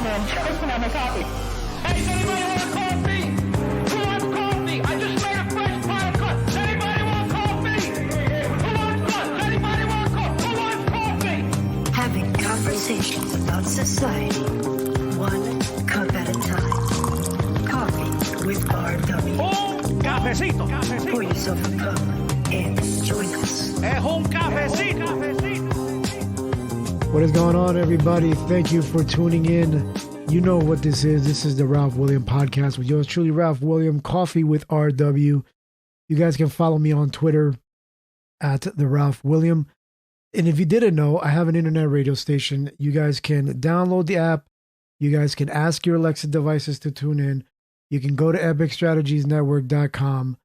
man. Listen, I'm a coffee. Hey, anybody want coffee? Who wants coffee? I just made a fresh pile of coffee. Anybody want coffee? Who wants coffee? Anybody want coffee? Who wants coffee? Having conversations about society, one cup at a time. Coffee with RW. Un cafecito. Pour yourself a cup and join us. Es un cafecito. What is going on, everybody? Thank you for tuning in. You know what this is. This is the Ralph William Podcast with yours truly, Ralph William, Coffee with RW. You guys can follow me on Twitter at the Ralph William. And if you didn't know, I have an internet radio station. You guys can download the app. You guys can ask your Alexa devices to tune in. You can go to epicstrategiesnetwork.com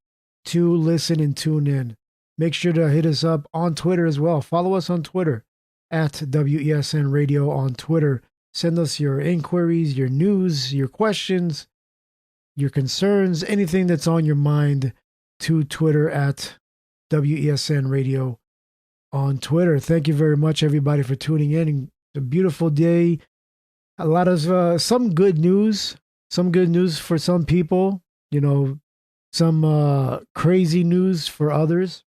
to listen and tune in. Make sure to hit us up on Twitter as well. Follow us on Twitter at WESN Radio on Twitter. Send us your inquiries, your news, your questions, your concerns, anything that's on your mind to Twitter at WESN Radio on Twitter. Thank you very much, everybody, for tuning in. It's a beautiful day. A lot of some good news. Some good news for some people. You know, some crazy news for others.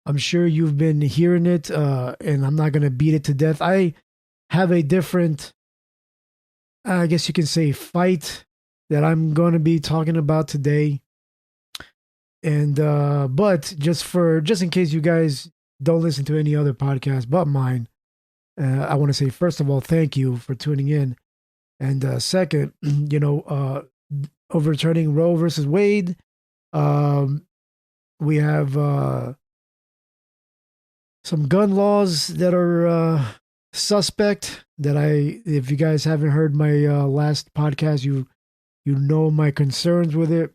I'm sure you've been hearing it, and I'm not going to beat it to death. I have a different, I guess you can say, fight that I'm going to be talking about today. And but just in case you guys don't listen to any other podcast but mine, I want to say, first of all, thank you for tuning in. And second, you know, overturning Roe versus Wade. We have some gun laws that are suspect that if you guys haven't heard my last podcast, you know my concerns with it.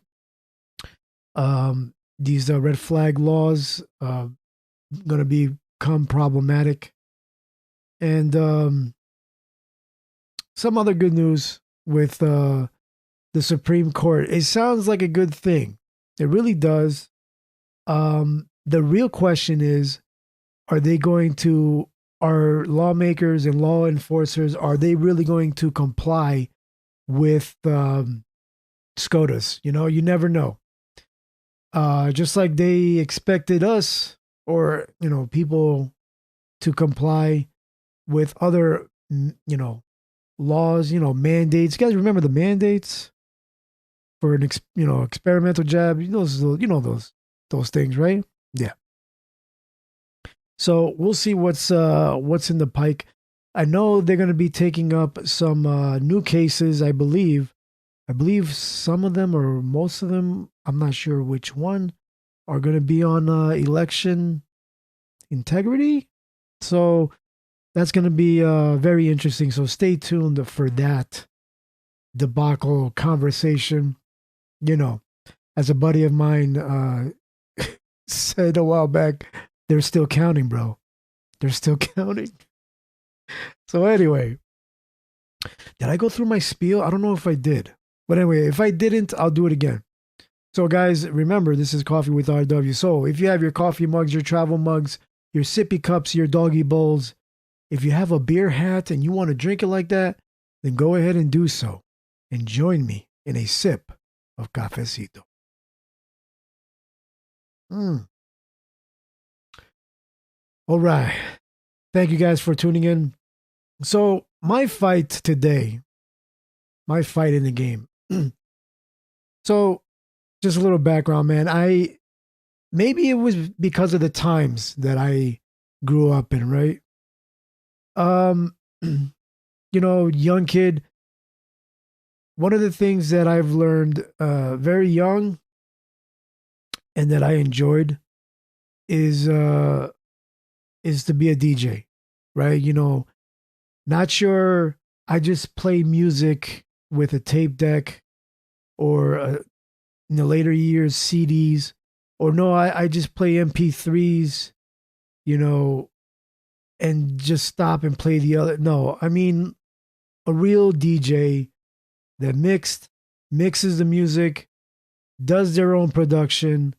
These red flag laws going to become problematic. And some other good news with the Supreme Court. It sounds like a good thing. It really does. The real question is, are lawmakers and law enforcers, are they really going to comply with SCOTUS? You know, you never know. Just like they expected us or, you know, people to comply with other, you know, laws, you know, mandates. You guys remember the mandates for an, experimental jab? You know those things, right? Yeah. So we'll see what's in the pike. I know they're going to be taking up some new cases. I believe some of them or most of them, I'm not sure which one, are going to be on election integrity. So that's going to be very interesting. So stay tuned for that debacle conversation. You know, as a buddy of mine said a while back, they're still counting, bro. They're still counting. So anyway, did I go through my spiel? I don't know if I did. But anyway, if I didn't, I'll do it again. So guys, remember, this is Coffee with RW. So if you have your coffee mugs, your travel mugs, your sippy cups, your doggy bowls, if you have a beer hat and you want to drink it like that, then go ahead and do so. And join me in a sip of cafecito. All right. Thank you guys for tuning in. So my fight today, my fight in the game. So just a little background, man. Maybe it was because of the times that I grew up in, right? You know, young kid. One of the things that I've learned very young and that I enjoyed is to be a DJ, right? You know, not sure. I just play music with a tape deck or in the later years, CDs, or no, I just play MP3s, you know, and just stop and play the other. No, I mean, a real DJ that mixes the music, does their own production,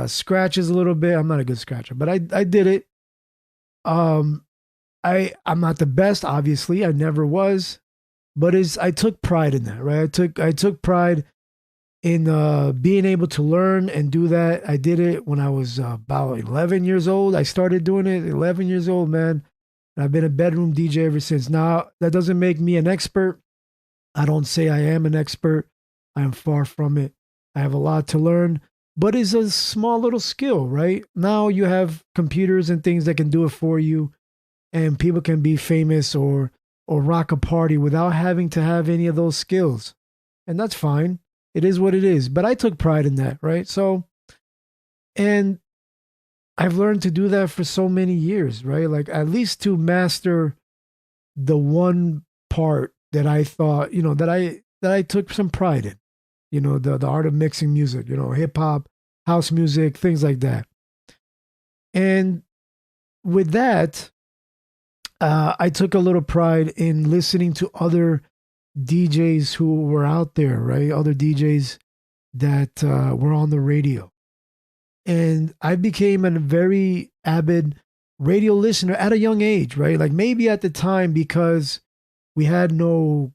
scratches a little bit. I'm not a good scratcher, but I did it. I'm not the best, obviously. I never was. but I took pride in that, right? I took pride in being able to learn and do that. I did it when I was about 11 years old. I started doing it 11 years old, man. And I've been a bedroom DJ ever since. Now, that doesn't make me an expert. I don't say I am an expert. I am far from it. I have a lot to learn, but it's a small little skill, right? Now you have computers and things that can do it for you, and people can be famous or rock a party without having to have any of those skills. And that's fine. It is what it is. But I took pride in that, right? So, and I've learned to do that for so many years, right? Like at least to master the one part that I thought, that I took some pride in, the art of mixing music, hip hop, house music, things like that. And with that, I took a little pride in listening to other DJs who were out there, right? Other DJs that were on the radio. And I became a very avid radio listener at a young age, right? Like maybe at the time because we had no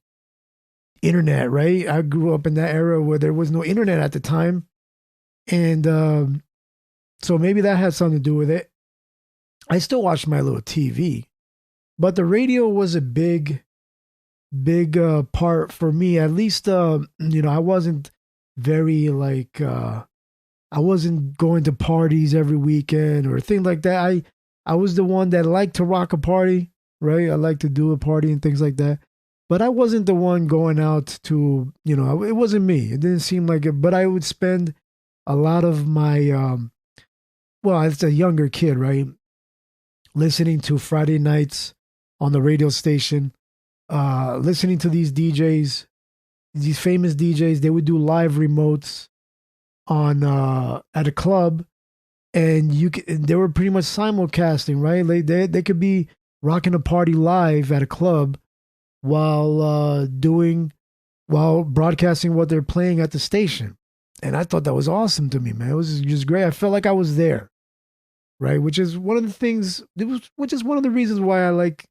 internet, right? I grew up in that era where there was no internet at the time. And so maybe that had something to do with it. I still watched my little TV, but the radio was a big part for me. At least, I wasn't very like, I wasn't going to parties every weekend or things like that. I was the one that liked to rock a party, right? I like to do a party and things like that. But I wasn't the one going out to, it wasn't me. It didn't seem like it. But I would spend a lot of my, as a younger kid, right? Listening to Friday nights on the radio station, listening to these DJs, these famous DJs. They would do live remotes on at a club, and they were pretty much simulcasting, right? They could be rocking a party live at a club while broadcasting what they're playing at the station. And I thought that was awesome to me, man. It was just great. I felt like I was there, right? Which is one of the things. Which is one of the reasons why I like.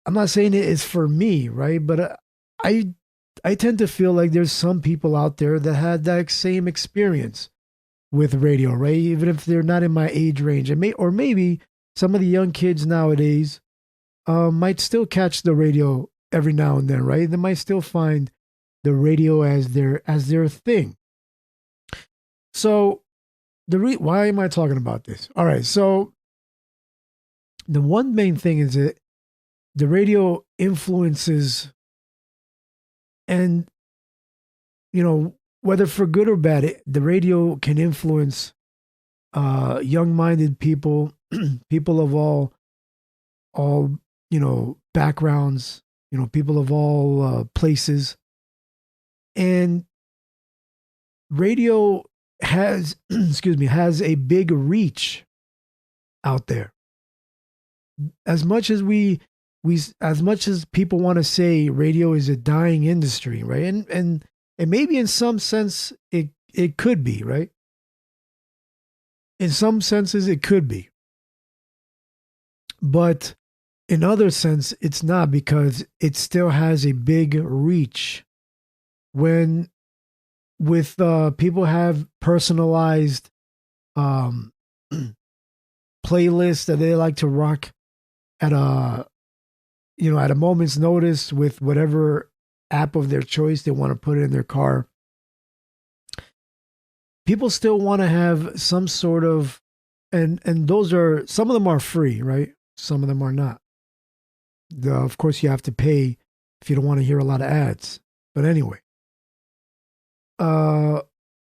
I'm not saying it is for me, right? But I tend to feel like there's some people out there that had that same experience with radio, right? Even if they're not in my age range, and maybe some of the young kids nowadays might still catch the radio every now and then, right? They might still find the radio as their thing. So why am I talking about this? All right, so the one main thing is that the radio influences, and whether for good or bad, the radio can influence young-minded people, people of all backgrounds, people of all places, and radio has has a big reach out there. As much as as much as people want to say radio is a dying industry, right? And maybe in some sense it could be, right? In some senses it could be. But in other sense it's not, because it still has a big reach. When with people have personalized playlists that they like to rock at a moment's notice with whatever app of their choice they want to put in their car. People still want to have some sort of, and those are, some of them are free, right? Some of them are not. Of course, you have to pay if you don't want to hear a lot of ads. But anyway, the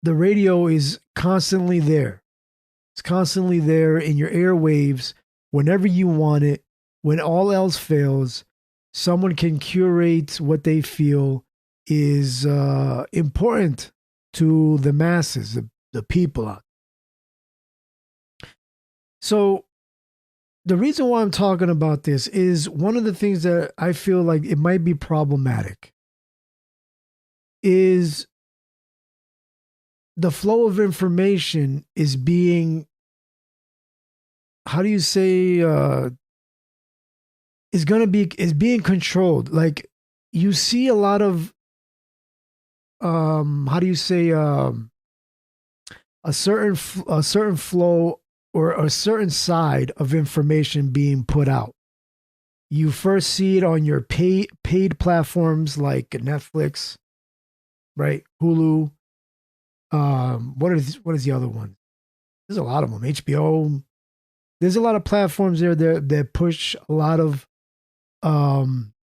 radio is constantly there. It's constantly there in your airwaves whenever you want it. When all else fails, someone can curate what they feel is important to the masses, the people out. So the reason why I'm talking about this is one of the things that I feel like it might be problematic is the flow of information is being, how do you say, is being controlled. Like you see a lot of how do you say a certain flow or a certain side of information being put out. You first see it on your paid platforms like Netflix, right? Hulu. What is the other one? There's a lot of them. HBO. There's a lot of platforms there that push a lot of um,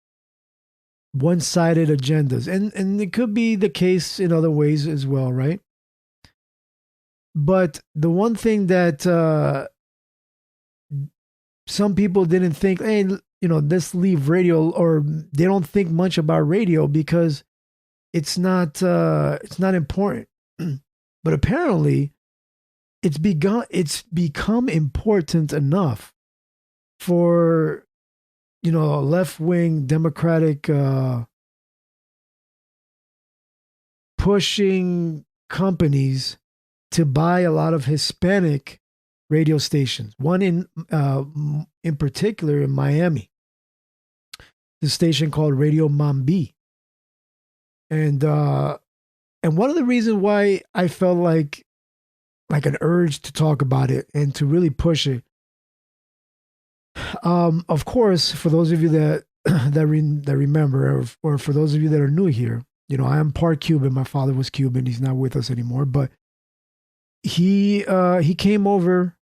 one-sided agendas, and it could be the case in other ways as well, right? But the one thing that some people didn't think, hey, let's leave radio, or they don't think much about radio because it's not important. But apparently, it's become important enough for left wing Democratic pushing companies to buy a lot of Hispanic radio stations. One in particular in Miami, the station called Radio Mambi, and one of the reasons why I felt like an urge to talk about it and to really push it. Of course, for those of you that that remember, or for those of you that are new here, I am part Cuban. My father was Cuban. He's not with us anymore, but he came over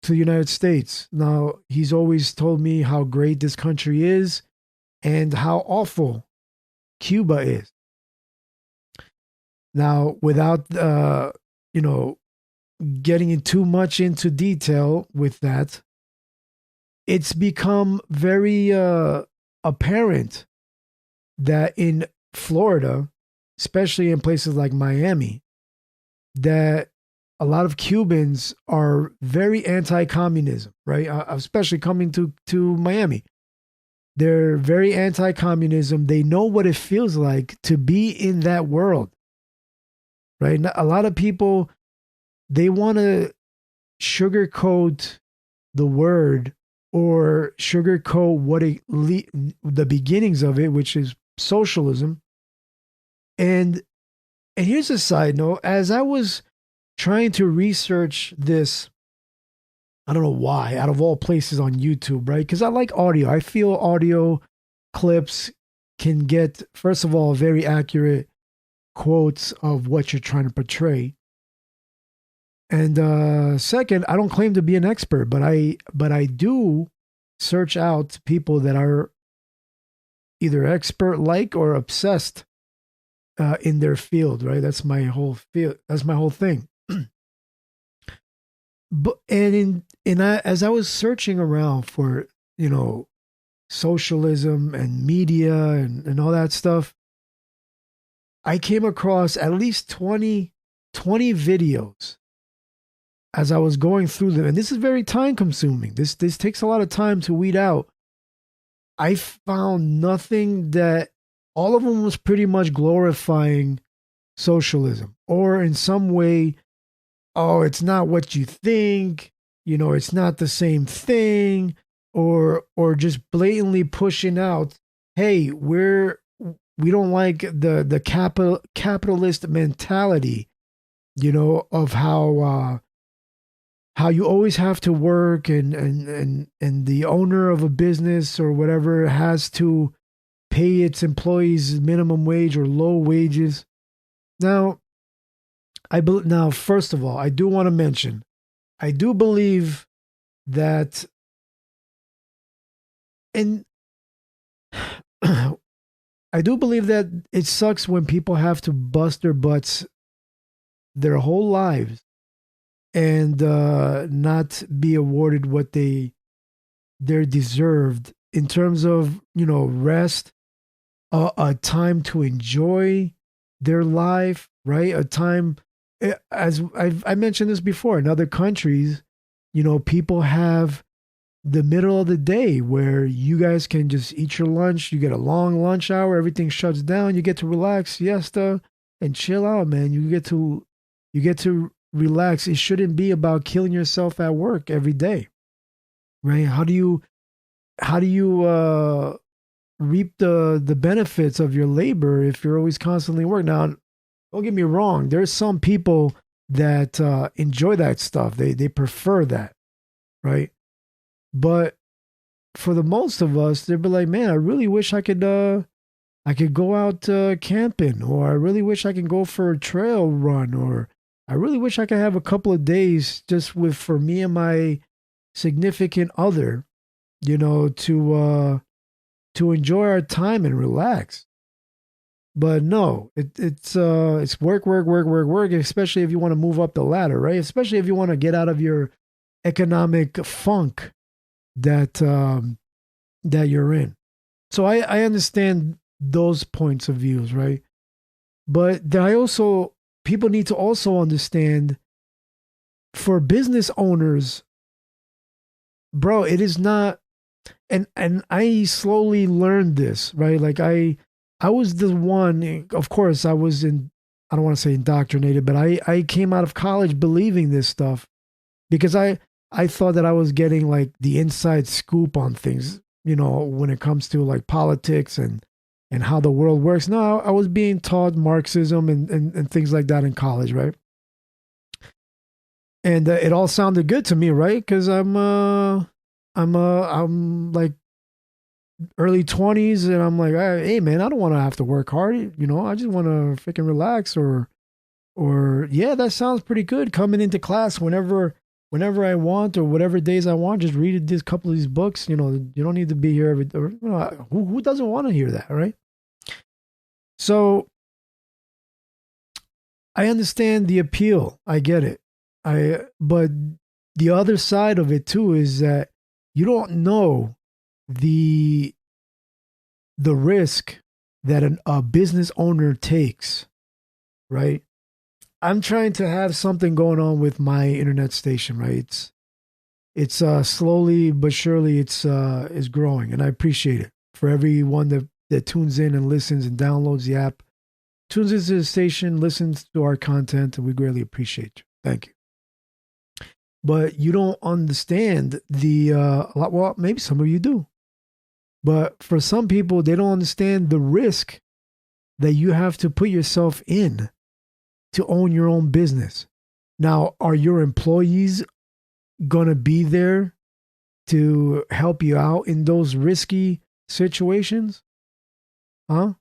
to the United States. Now, he's always told me how great this country is and how awful Cuba is. Now, without getting in too much into detail with that, it's become very apparent that in Florida, especially in places like Miami, that a lot of Cubans are very anti-communism, right? Especially coming to Miami. They're very anti-communism. They know what it feels like to be in that world, right? A lot of people, they want to sugarcoat the word or sugarcoat the beginnings of it, which is socialism. And here's a side note. As I was trying to research this, I don't know why, out of all places on YouTube, right? Because I like audio. I feel audio clips can get, first of all, very accurate quotes of what you're trying to portray. And second, I don't claim to be an expert, but I do search out people that are either expert like or obsessed in their field, right? That's my whole field. That's my whole thing. But as I was searching around for socialism and media and all that stuff, I came across at least 20 videos as I was going through them. And this is very time consuming. This takes a lot of time to weed out. I found nothing that, all of them was pretty much glorifying socialism, or in some way, oh, it's not what you think, it's not the same thing, or just blatantly pushing out, hey, we don't like the capitalist mentality, of how you always have to work, and the owner of a business or whatever has to pay its employees minimum wage or low wages. Now, first of all, I do want to mention, I do believe that, and I do believe that it sucks when people have to bust their butts their whole lives and not be awarded what they're deserved in terms of rest, a time to enjoy their life, right? A time, as I mentioned this before, in other countries, people have the middle of the day where you guys can just eat your lunch. You get a long lunch hour, everything shuts down. You get to relax, siesta, and chill out, man. You get to relax. It shouldn't be about killing yourself at work every day, right? How do you reap the benefits of your labor if you're always constantly working. Now, don't get me wrong. There's some people that enjoy that stuff. They prefer that, right? But for the most of us, they'd be like, man, I really wish I could go out camping, or I really wish I could go for a trail run, or I really wish I could have a couple of days just with for me and my significant other, to enjoy our time and relax. But no, it's work, work, work, work, work. Especially if you want to move up the ladder, right? Especially if you want to get out of your economic funk that you're in. So I understand those points of views, right? But people need to also understand, for business owners, bro, it is not, and I slowly learned this, right? Like I was the one, of course, I don't want to say indoctrinated, but I came out of college believing this stuff because I thought that I was getting like the inside scoop on things, when it comes to like politics and how the world works. No, I was being taught Marxism and things like that in college, right? And it all sounded good to me, right? Because I'm like early 20s, and I'm like, hey man, I don't want to have to work hard, I just want to freaking relax, or yeah, that sounds pretty good. Coming into class whenever I want, or whatever days I want, just read this couple of these books. You don't need to be here every. Who doesn't want to hear that, right? So I understand the appeal. I get it. But the other side of it too is that you don't know the risk that a business owner takes, right? I'm trying to have something going on with my internet station, right? It's slowly but surely is growing, and I appreciate it for everyone that tunes in and listens and downloads the app, tunes into the station, listens to our content, and we greatly appreciate you. Thank you. But you don't understand well, maybe some of you do, but for some people, they don't understand the risk that you have to put yourself in to own your own business. Now, are your employees going to be there to help you out in those risky situations? Huh?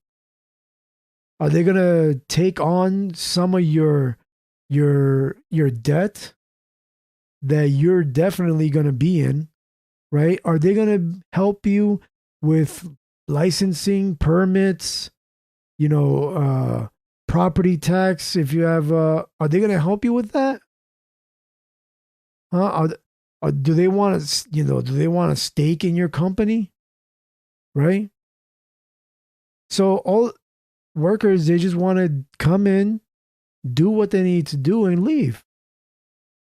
Are they going to take on some of your debt that you're definitely going to be in, right? Are they going to help you with licensing, permits, property tax? If you have, are they going to help you with that? Huh? Do they want to, do they want a stake in your company? Right? So all workers, they just want to come in, do what they need to do, and leave.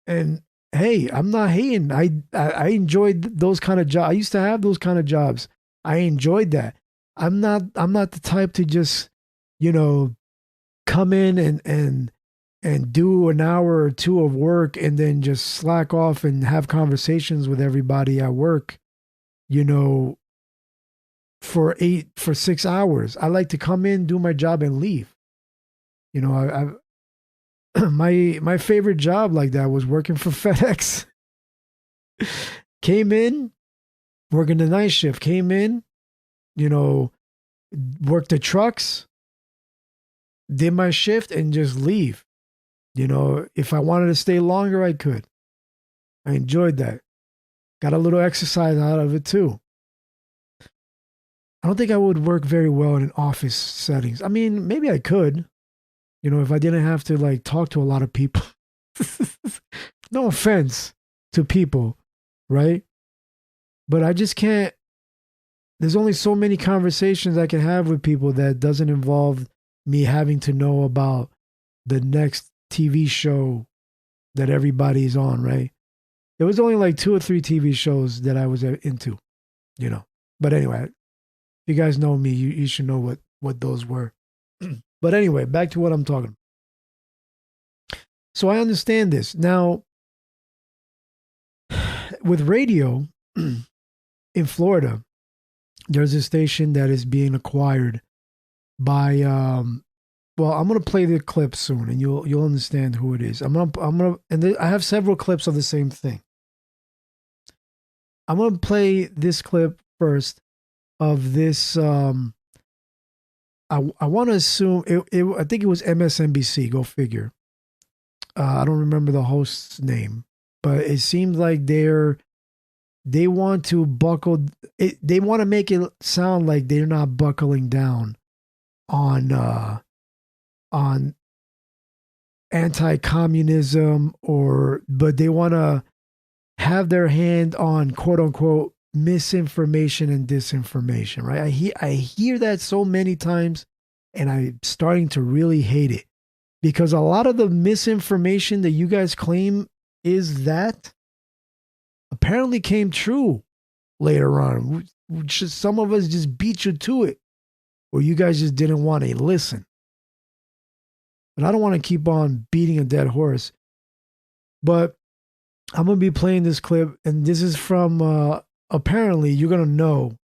And hey, I'm not hating. I enjoyed those kind of jobs. I used to have those kind of jobs. I enjoyed that. I'm not the type to just, come in and do an hour or two of work and then just slack off and have conversations with everybody at work, for 6 hours. I like to come in, do my job, and leave. My favorite job like that was working for FedEx. Came in, working the night shift. Came in, worked the trucks, did my shift, and just leave. If I wanted to stay longer, I could. I enjoyed that. Got a little exercise out of it too. I don't think I would work very well in office settings. I mean, maybe I could, if I didn't have to like talk to a lot of people. No offense to people, right? But I just can't. There's only so many conversations I can have with people that doesn't involve me having to know about the next TV show that everybody's on, right? There was only like 2 or 3 TV shows that I was into, But anyway, if you guys know me, you should know what those were. But anyway, back to what I'm talking about. So I understand this. Now, with radio in Florida, there's a station that is being acquired by well, I'm gonna play the clip soon, and you'll understand who it is. I have several clips of the same thing. I'm gonna play this clip first of this. I want to assume I think it was MSNBC. Go figure. I don't remember the host's name, but it seems like they want to buckle. They want to make it sound like they're not buckling down on anti-communism, but they want to have their hand on quote unquote misinformation and disinformation, right? I hear that so many times, and I'm starting to really hate it, because a lot of the misinformation that you guys claim is that apparently came true later on. Some of us just beat you to it, or you guys just didn't want to listen. But I don't want to keep on beating a dead horse. But I'm going to be playing this clip, and this is from, apparently, you're going to know.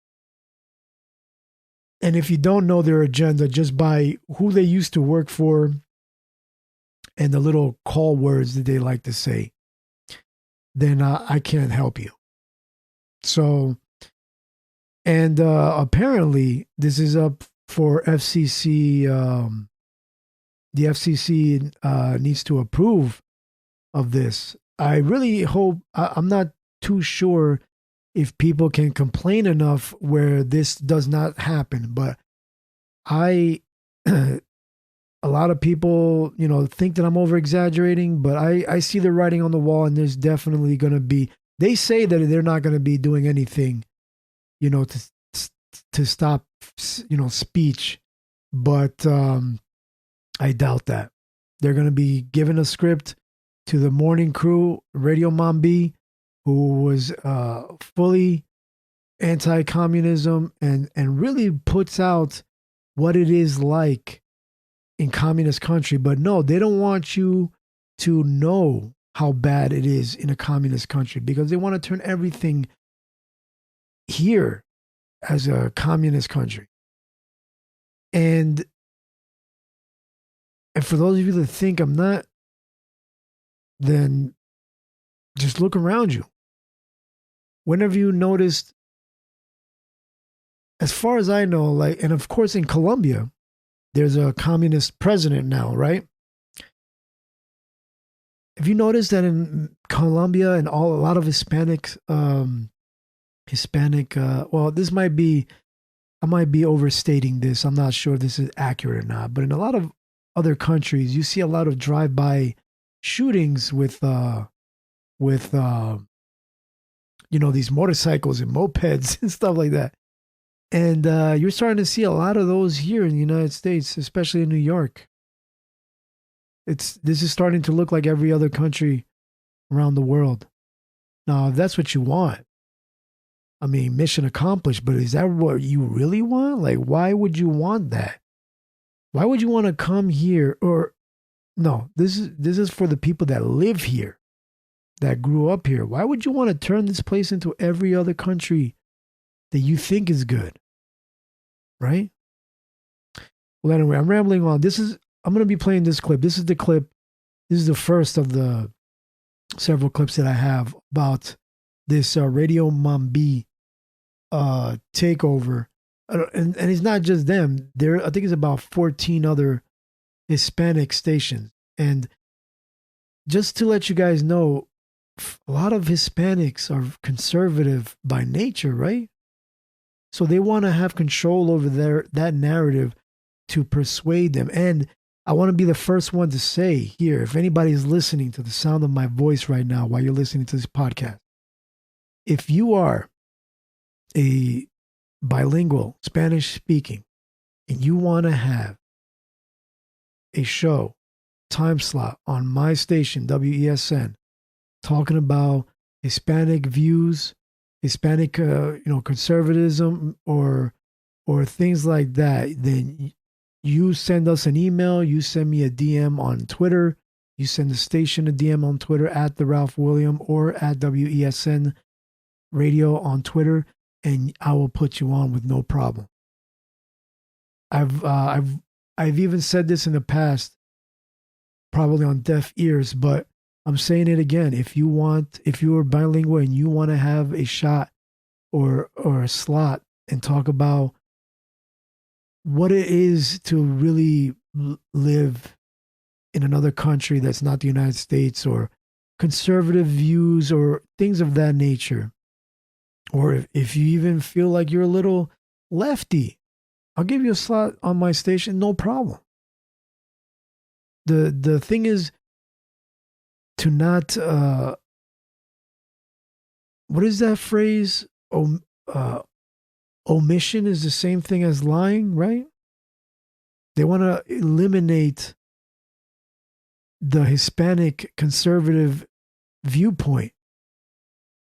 And if you don't know their agenda just by who they used to work for and the little call words that they like to say, then I can't help you. So, and apparently, this is up for FCC. The FCC needs to approve of this. I really hope, I'm not too sure if people can complain enough where this does not happen, but a lot of people, think that I'm over exaggerating, but I see the writing on the wall, and there's definitely going to be, they say that they're not going to be doing anything, to stop, speech, but I doubt that. They're going to be giving a script to the morning crew, Radio Mambi, who was fully anti-communism and really puts out what it is like in communist country. But no, they don't want you to know how bad it is in a communist country, because they want to turn everything here as a communist country. And for those of you that think I'm not, then just look around you. Whenever you noticed, as far as I know, and of course in Colombia, there's a communist president now, right? Have you noticed that in Colombia and a lot of Hispanic, well, I might be overstating this. I'm not sure if this is accurate or not, but in a lot of other countries, you see a lot of drive-by shootings with these motorcycles and mopeds and stuff like that. And you're starting to see a lot of those here in the United States, especially in New York. This is starting to look like every other country around the world. Now, if that's what you want, I mean, mission accomplished, but is that what you really want? Like, why would you want that? Why would you want to come here? Or no, this is for the people that live here, that grew up here. Why would you want to turn this place into every other country that you think is good? Right? Well, anyway, I'm rambling on. I'm going to be playing this clip. This is the clip. This is the first of the several clips that I have about this Radio Mambi takeover. And it's not just them. I think it's about 14 other Hispanic stations. And just to let you guys know, a lot of Hispanics are conservative by nature, right? So they want to have control over that narrative to persuade them. And I want to be the first one to say here, if anybody's listening to the sound of my voice right now while you're listening to this podcast, if you are a bilingual, Spanish speaking, and you want to have a show, time slot on my station, WESN, talking about Hispanic views, Hispanic, conservatism or things like that, then you send us an email, you send me a DM on Twitter, you send the station a DM on Twitter at the Ralph William or at WESN Radio on Twitter. and I will put you on with no problem. I've even said this in the past, probably on deaf ears, but I'm saying it again. If you are bilingual and you want to have a shot or a slot and talk about what it is to really live in another country that's not the United States, or conservative views or things of that nature, or if you even feel like you're a little lefty, I'll give you a slot on my station, no problem. The thing is to not what is that phrase? Omission is the same thing as lying, right? They want to eliminate the Hispanic conservative viewpoint.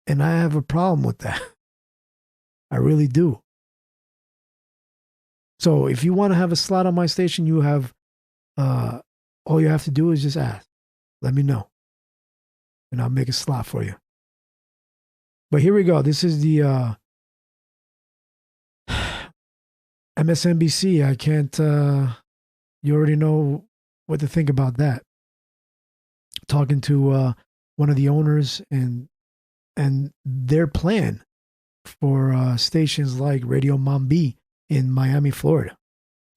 And I have a problem with that. I really do. So if you want to have a slot on my station, you have, all you have to do is just ask. Let me know. And I'll make a slot for you. But here we go. This is the MSNBC. I can't, you already know what to think about that. Talking to one of the owners and their plan for stations like Radio Mambi in Miami, Florida.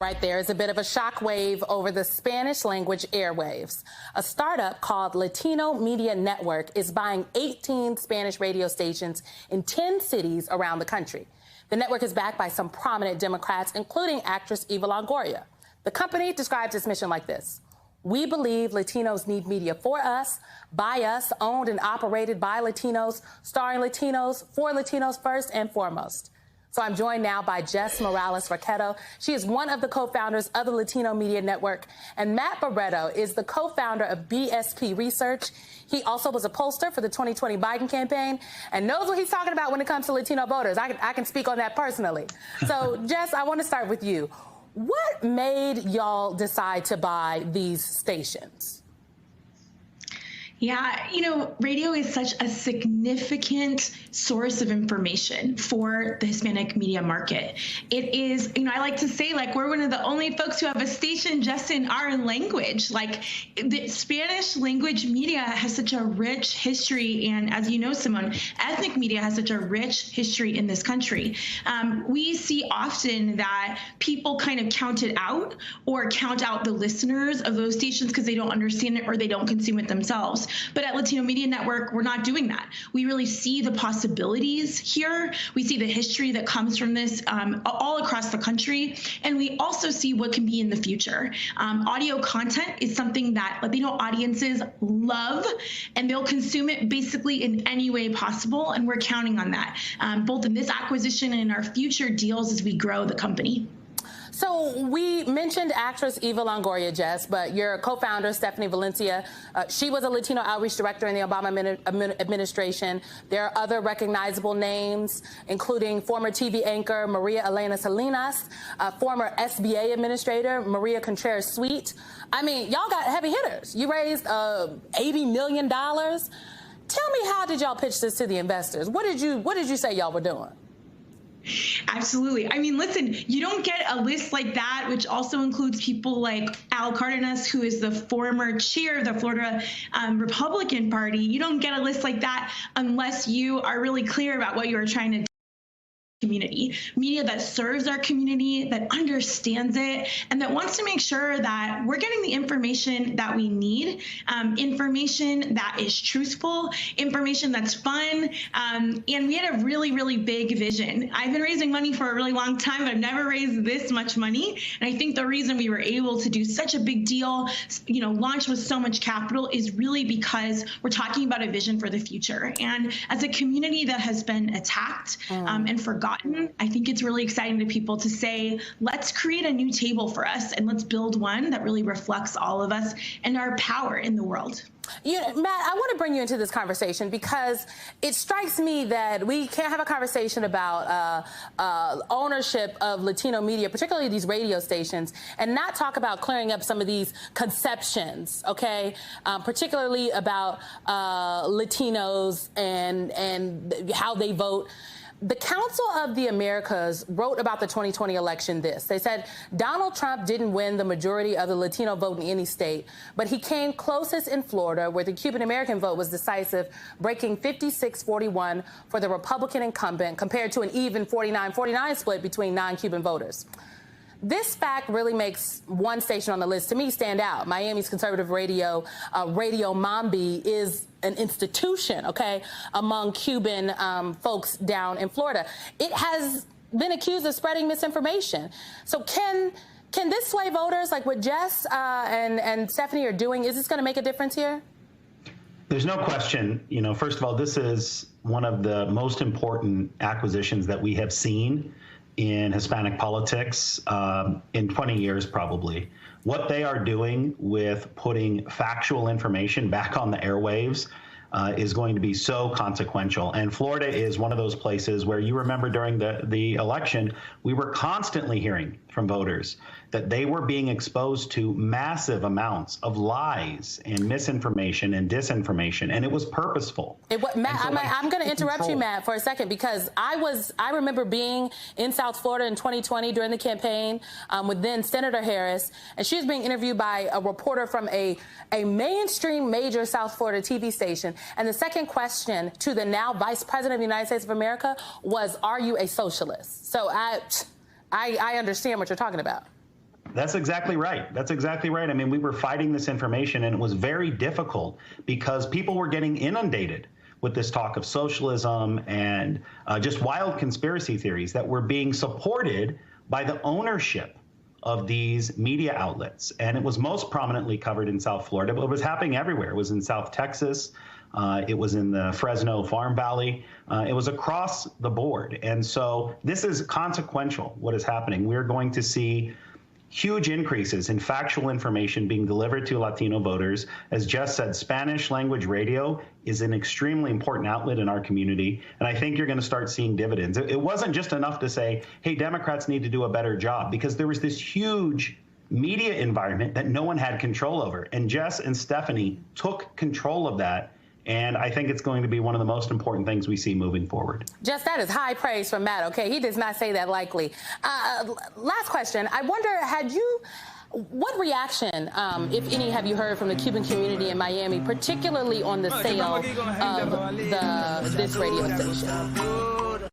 Right there is a bit of a shockwave over the Spanish language airwaves. A startup called Latino Media Network is buying 18 Spanish radio stations in 10 cities around the country. The network is backed by some prominent Democrats, including actress Eva Longoria. The company describes its mission like this: "We believe Latinos need media for us, by us, owned and operated by Latinos, starring Latinos, for Latinos first and foremost." So I'm joined now by Jess Morales-Raqueto. She is one of the co-founders of the Latino Media Network. And Matt Barreto is the co-founder of BSP Research. He also was a pollster for the 2020 Biden campaign and knows what he's talking about when it comes to Latino voters. I can speak on that personally. So, Jess, I want to start with you. What made y'all decide to buy these stations? Yeah, radio is such a significant source of information for the Hispanic media market. It is, I like to say, we're one of the only folks who have a station just in our language. The Spanish language media has such a rich history, and as you know, Simone, ethnic media has such a rich history in this country. We see often that people kind of count it out or count out the listeners of those stations because they don't understand it or they don't consume it themselves. But at Latino Media Network, we're not doing that. We really see the possibilities here. We see the history that comes from this all across the country. And we also see what can be in the future. Audio content is something that Latino audiences love, and they'll consume it basically in any way possible. And we're counting on that, both in this acquisition and in our future deals as we grow the company. So we mentioned actress Eva Longoria, Jess, but your co-founder, Stephanie Valencia, she was a Latino outreach director in the Obama administration. There are other recognizable names, including former TV anchor Maria Elena Salinas, former SBA administrator Maria Contreras-Sweet. I mean, y'all got heavy hitters. You raised $80 million. Tell me, how did y'all pitch this to the investors? What did you say y'all were doing? Absolutely. I mean, listen, you don't get a list like that, which also includes people like Al Cardenas, who is the former chair of the Florida Republican Party. You don't get a list like that unless you are really clear about what you are trying to do. Community, media that serves our community, that understands it, and that wants to make sure that we're getting the information that we need, information that is truthful, information that's fun, and we had a really, really big vision. I've been raising money for a really long time, but I've never raised this much money, and I think the reason we were able to do such a big deal, launch with so much capital, is really because we're talking about a vision for the future. And as a community that has been attacked and forgotten, I think it's really exciting to people to say, let's create a new table for us and let's build one that really reflects all of us and our power in the world. Matt, I want to bring you into this conversation because it strikes me that we can't have a conversation about ownership of Latino media, particularly these radio stations, and not talk about clearing up some of these conceptions, okay? Particularly about Latinos and how they vote. The Council of the Americas wrote about the 2020 election this. They said Donald Trump didn't win the majority of the Latino vote in any state, but he came closest in Florida, where the Cuban American vote was decisive, breaking 56-41 for the Republican incumbent compared to an even 49-49 split between non-Cuban voters. This fact really makes one station on the list, to me, stand out. Miami's conservative radio, Radio Mambi, is an institution, okay, among Cuban folks down in Florida. It has been accused of spreading misinformation. So can this sway voters, like what Jess and Stephanie are doing? Is this going to make a difference here? There's no question. You know, first of all, this is one of the most important acquisitions that we have seen in Hispanic politics in 20 years, probably. What they are doing with putting factual information back on the airwaves is going to be so consequential. And Florida is one of those places where, you remember during the election, we were constantly hearing from voters that they were being exposed to massive amounts of lies and misinformation and disinformation, and it was purposeful. Matt, I'm going to interrupt you, Matt, for a second, because I remember being in South Florida in 2020 during the campaign with then Senator Harris, and she was being interviewed by a reporter from a mainstream major South Florida TV station, and the second question to the now Vice President of the United States of America was, "Are you a socialist?" So I understand what you're talking about. That's exactly right. That's exactly right. I mean, we were fighting this information, and it was very difficult because people were getting inundated with this talk of socialism and just wild conspiracy theories that were being supported by the ownership of these media outlets. And it was most prominently covered in South Florida, but it was happening everywhere. It was in South Texas. It was in the Fresno Farm Valley. It was across the board. And so this is consequential, what is happening. We're going to see huge increases in factual information being delivered to Latino voters. As Jess said, Spanish language radio is an extremely important outlet in our community, and I think you're going to start seeing dividends. It wasn't just enough to say, hey, Democrats need to do a better job, because there was this huge media environment that no one had control over, and Jess and Stephanie took control of that. And I think it's going to be one of the most important things we see moving forward. Just that is high praise from Matt, okay? He does not say that lightly. Last question. I wonder, what reaction, if any, have you heard from the Cuban community in Miami, particularly on the sale of this radio station?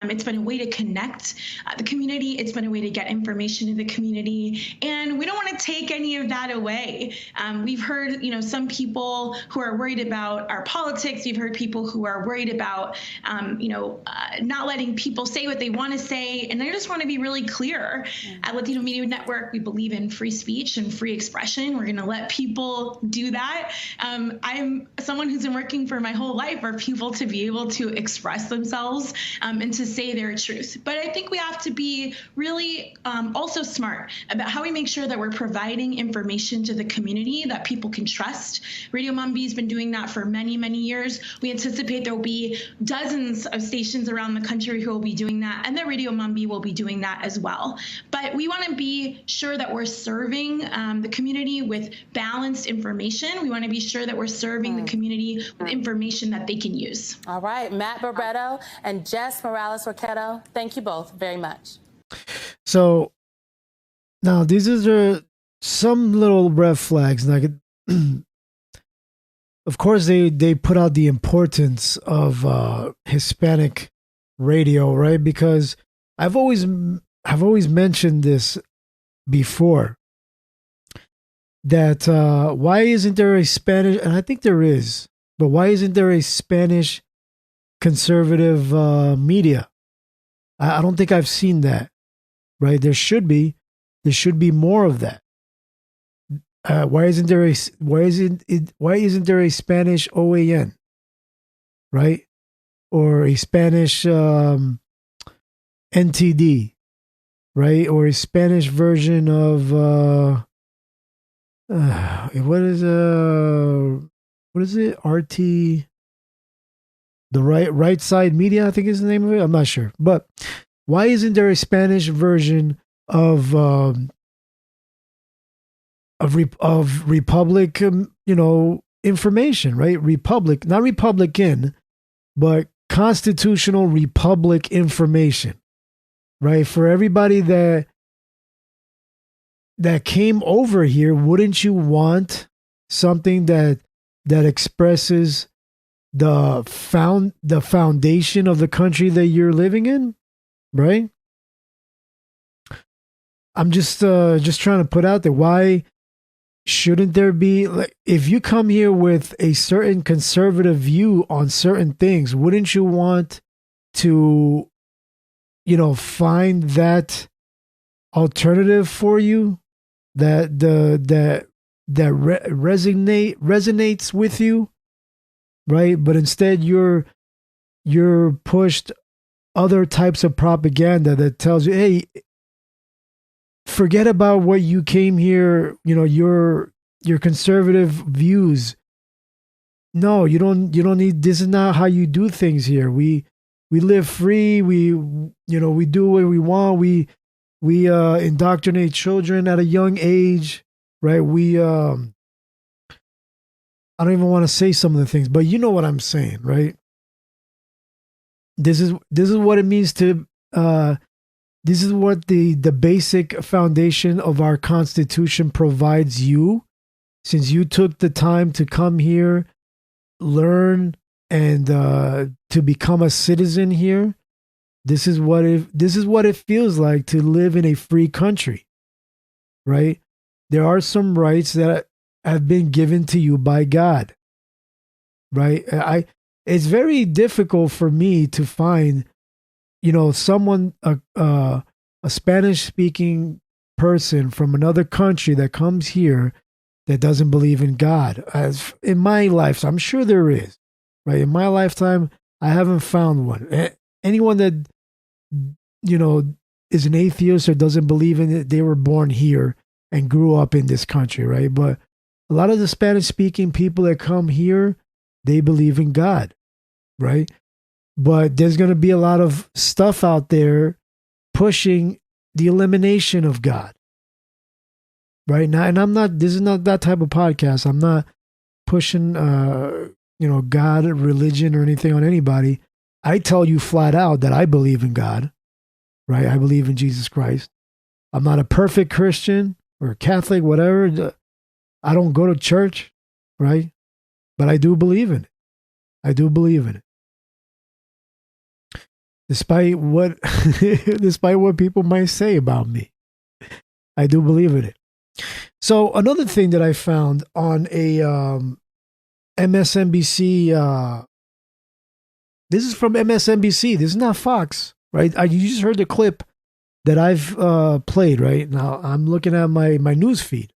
It's been a way to connect the community. It's been a way to get information to the community, and we don't want to take any of that away. We've heard, some people who are worried about our politics. We've heard people who are worried about, not letting people say what they want to say, and I just want to be really clear. At Latino Media Network, we believe in free speech and free expression. We're going to let people do that. I'm someone who's been working for my whole life for people to be able to express themselves and to say their truth. But I think we have to be really also smart about how we make sure that we're providing information to the community that people can trust. Radio Mambi has been doing that for many, many years. We anticipate there will be dozens of stations around the country who will be doing that, and that Radio Mambi will be doing that as well. But we want to be sure that we're serving the community with balanced information. We want to be sure that we're serving the community with information that they can use. All right, Matt Barretto and Jess Morales-Roquetto, thank you both very much. So now these are some little red flags. Like, of course, they put out the importance of Hispanic radio, right? Because I've always mentioned this before, that why isn't there a Spanish, and I think there is, but why isn't there a Spanish conservative media? I don't think I've seen that, right? There should be more of that. Why isn't there a Spanish OAN, right? Or a Spanish NTD, right? Or a Spanish version of what is it? RT, the right side media, I think is the name of it. I'm not sure, but why isn't there a Spanish version of Republic, information, right? Republic, not Republican, but constitutional republic information, right? For everybody that came over here, wouldn't you want something that expresses the foundation of the country that you're living in, right? I'm just trying to put out there, why shouldn't there be, like, if you come here with a certain conservative view on certain things, wouldn't you want to, find that alternative for you that resonates with you, right? But instead you're pushed other types of propaganda that tells you, hey, forget about what you came here, your conservative views. No, you don't need, this is not how you do things here. We live free. We do what we want. We indoctrinate children at a young age, right? I don't even want to say some of the things, but you know what I'm saying, right? This is what it means to this is what the basic foundation of our Constitution provides you, since you took the time to come here, learn, and to become a citizen here. This is what it feels like to live in a free country, right? There are some rights that have been given to you by God, right? It's very difficult for me to find, someone, a Spanish-speaking person from another country that comes here that doesn't believe in God. As in my lifetime, I'm sure there is, right? In my lifetime, I haven't found one. Anyone that, is an atheist or doesn't believe in it, they were born here and grew up in this country, right? But a lot of the Spanish-speaking people that come here, they believe in God, right? But there's going to be a lot of stuff out there pushing the elimination of God, right? Now, and this is not that type of podcast. I'm not pushing, God, religion, or anything on anybody. I tell you flat out that I believe in God, right? I believe in Jesus Christ. I'm not a perfect Christian or Catholic, whatever. I don't go to church, right? But I do believe in it. I do believe in it. Despite what people might say about me, I do believe in it. So another thing that I found on a MSNBC, this is from MSNBC. This is not Fox, right? You just heard the clip that I've played, right? Now I'm looking at my news feed,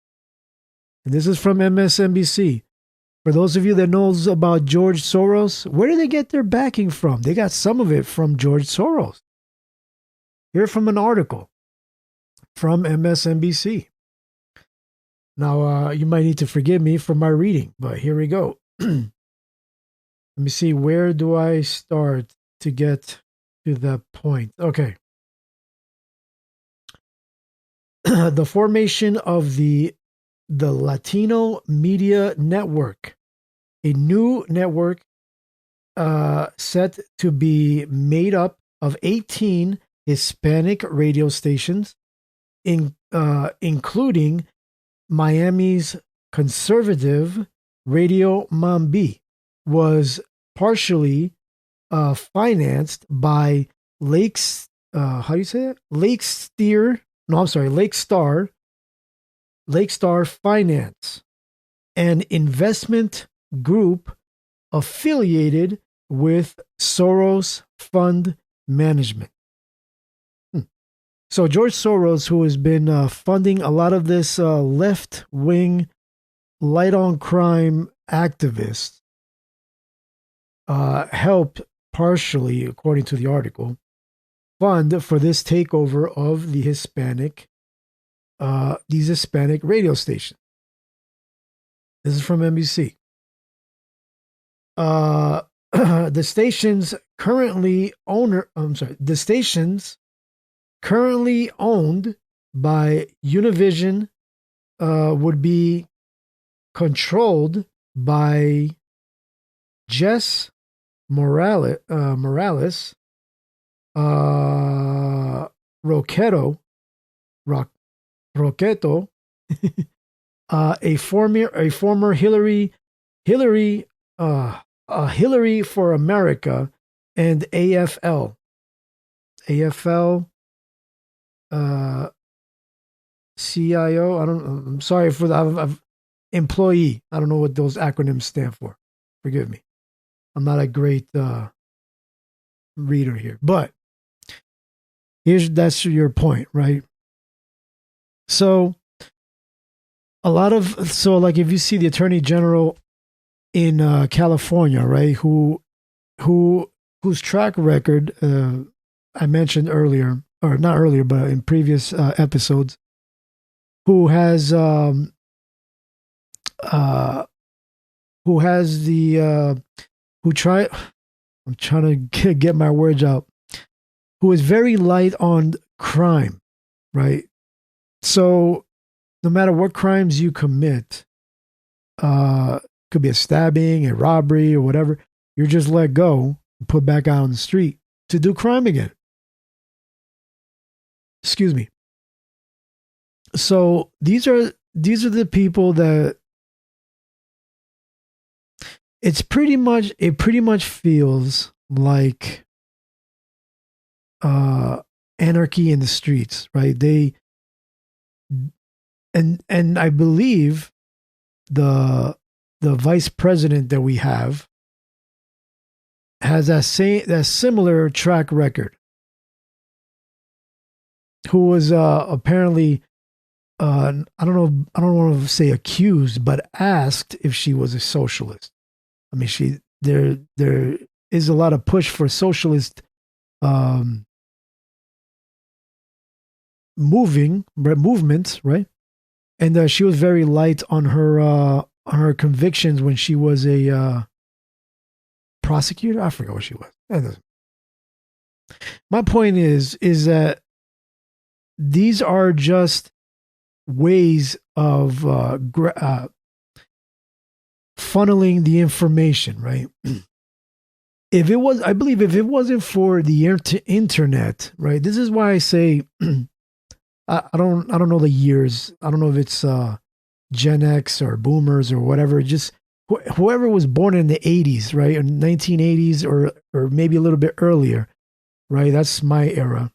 and this is from MSNBC. For those of you that knows about George Soros, where do they get their backing from? They got some of it from George Soros. Here from an article from MSNBC. Now, you might need to forgive me for my reading, but here we go. Let me see, where do I start to get to that point? Okay. The formation of the Latino Media Network, a new network set to be made up of 18 Hispanic radio stations, including Miami's conservative Radio Mambi, was partially financed by Lake Star Finance, an investment group affiliated with Soros Fund Management. So George Soros, who has been funding a lot of this left-wing, light-on-crime activists, helped partially, according to the article, fund for this takeover of the these Hispanic radio stations. This is from NBC. The stations currently owned by Univision would be controlled by Jess Morales, Roqueto, Roqueto, a former Hillary, Hillary for America, and AFL, CIO. I'm sorry for the employee. I don't know what those acronyms stand for. Forgive me. I'm not a great reader here, but that's your point, right? So like if you see the Attorney General in California, right, whose track record I mentioned earlier, or not earlier, but in previous episodes, who has the I'm trying to get my words out, who is very light on crime, right? So no matter what crimes you commit, could be a stabbing, a robbery, or whatever, you're just let go and put back out on the street to do crime again. Excuse me. So these are the people that it pretty much feels like anarchy in the streets, right? And I believe the vice president that we have has that similar track record, who was apparently I don't want to say accused, but asked if she was a socialist. I mean, there is a lot of push for socialist movements, right? And she was very light on her convictions when she was a prosecutor. I forgot what she was. My point is that these are just ways of funneling the information, right? I believe if it wasn't for the internet, right? This is why I say I don't know the years. I don't know if it's Gen X or Boomers or whatever. Just whoever was born in the 80s, right, or 1980s or maybe a little bit earlier, right? That's my era,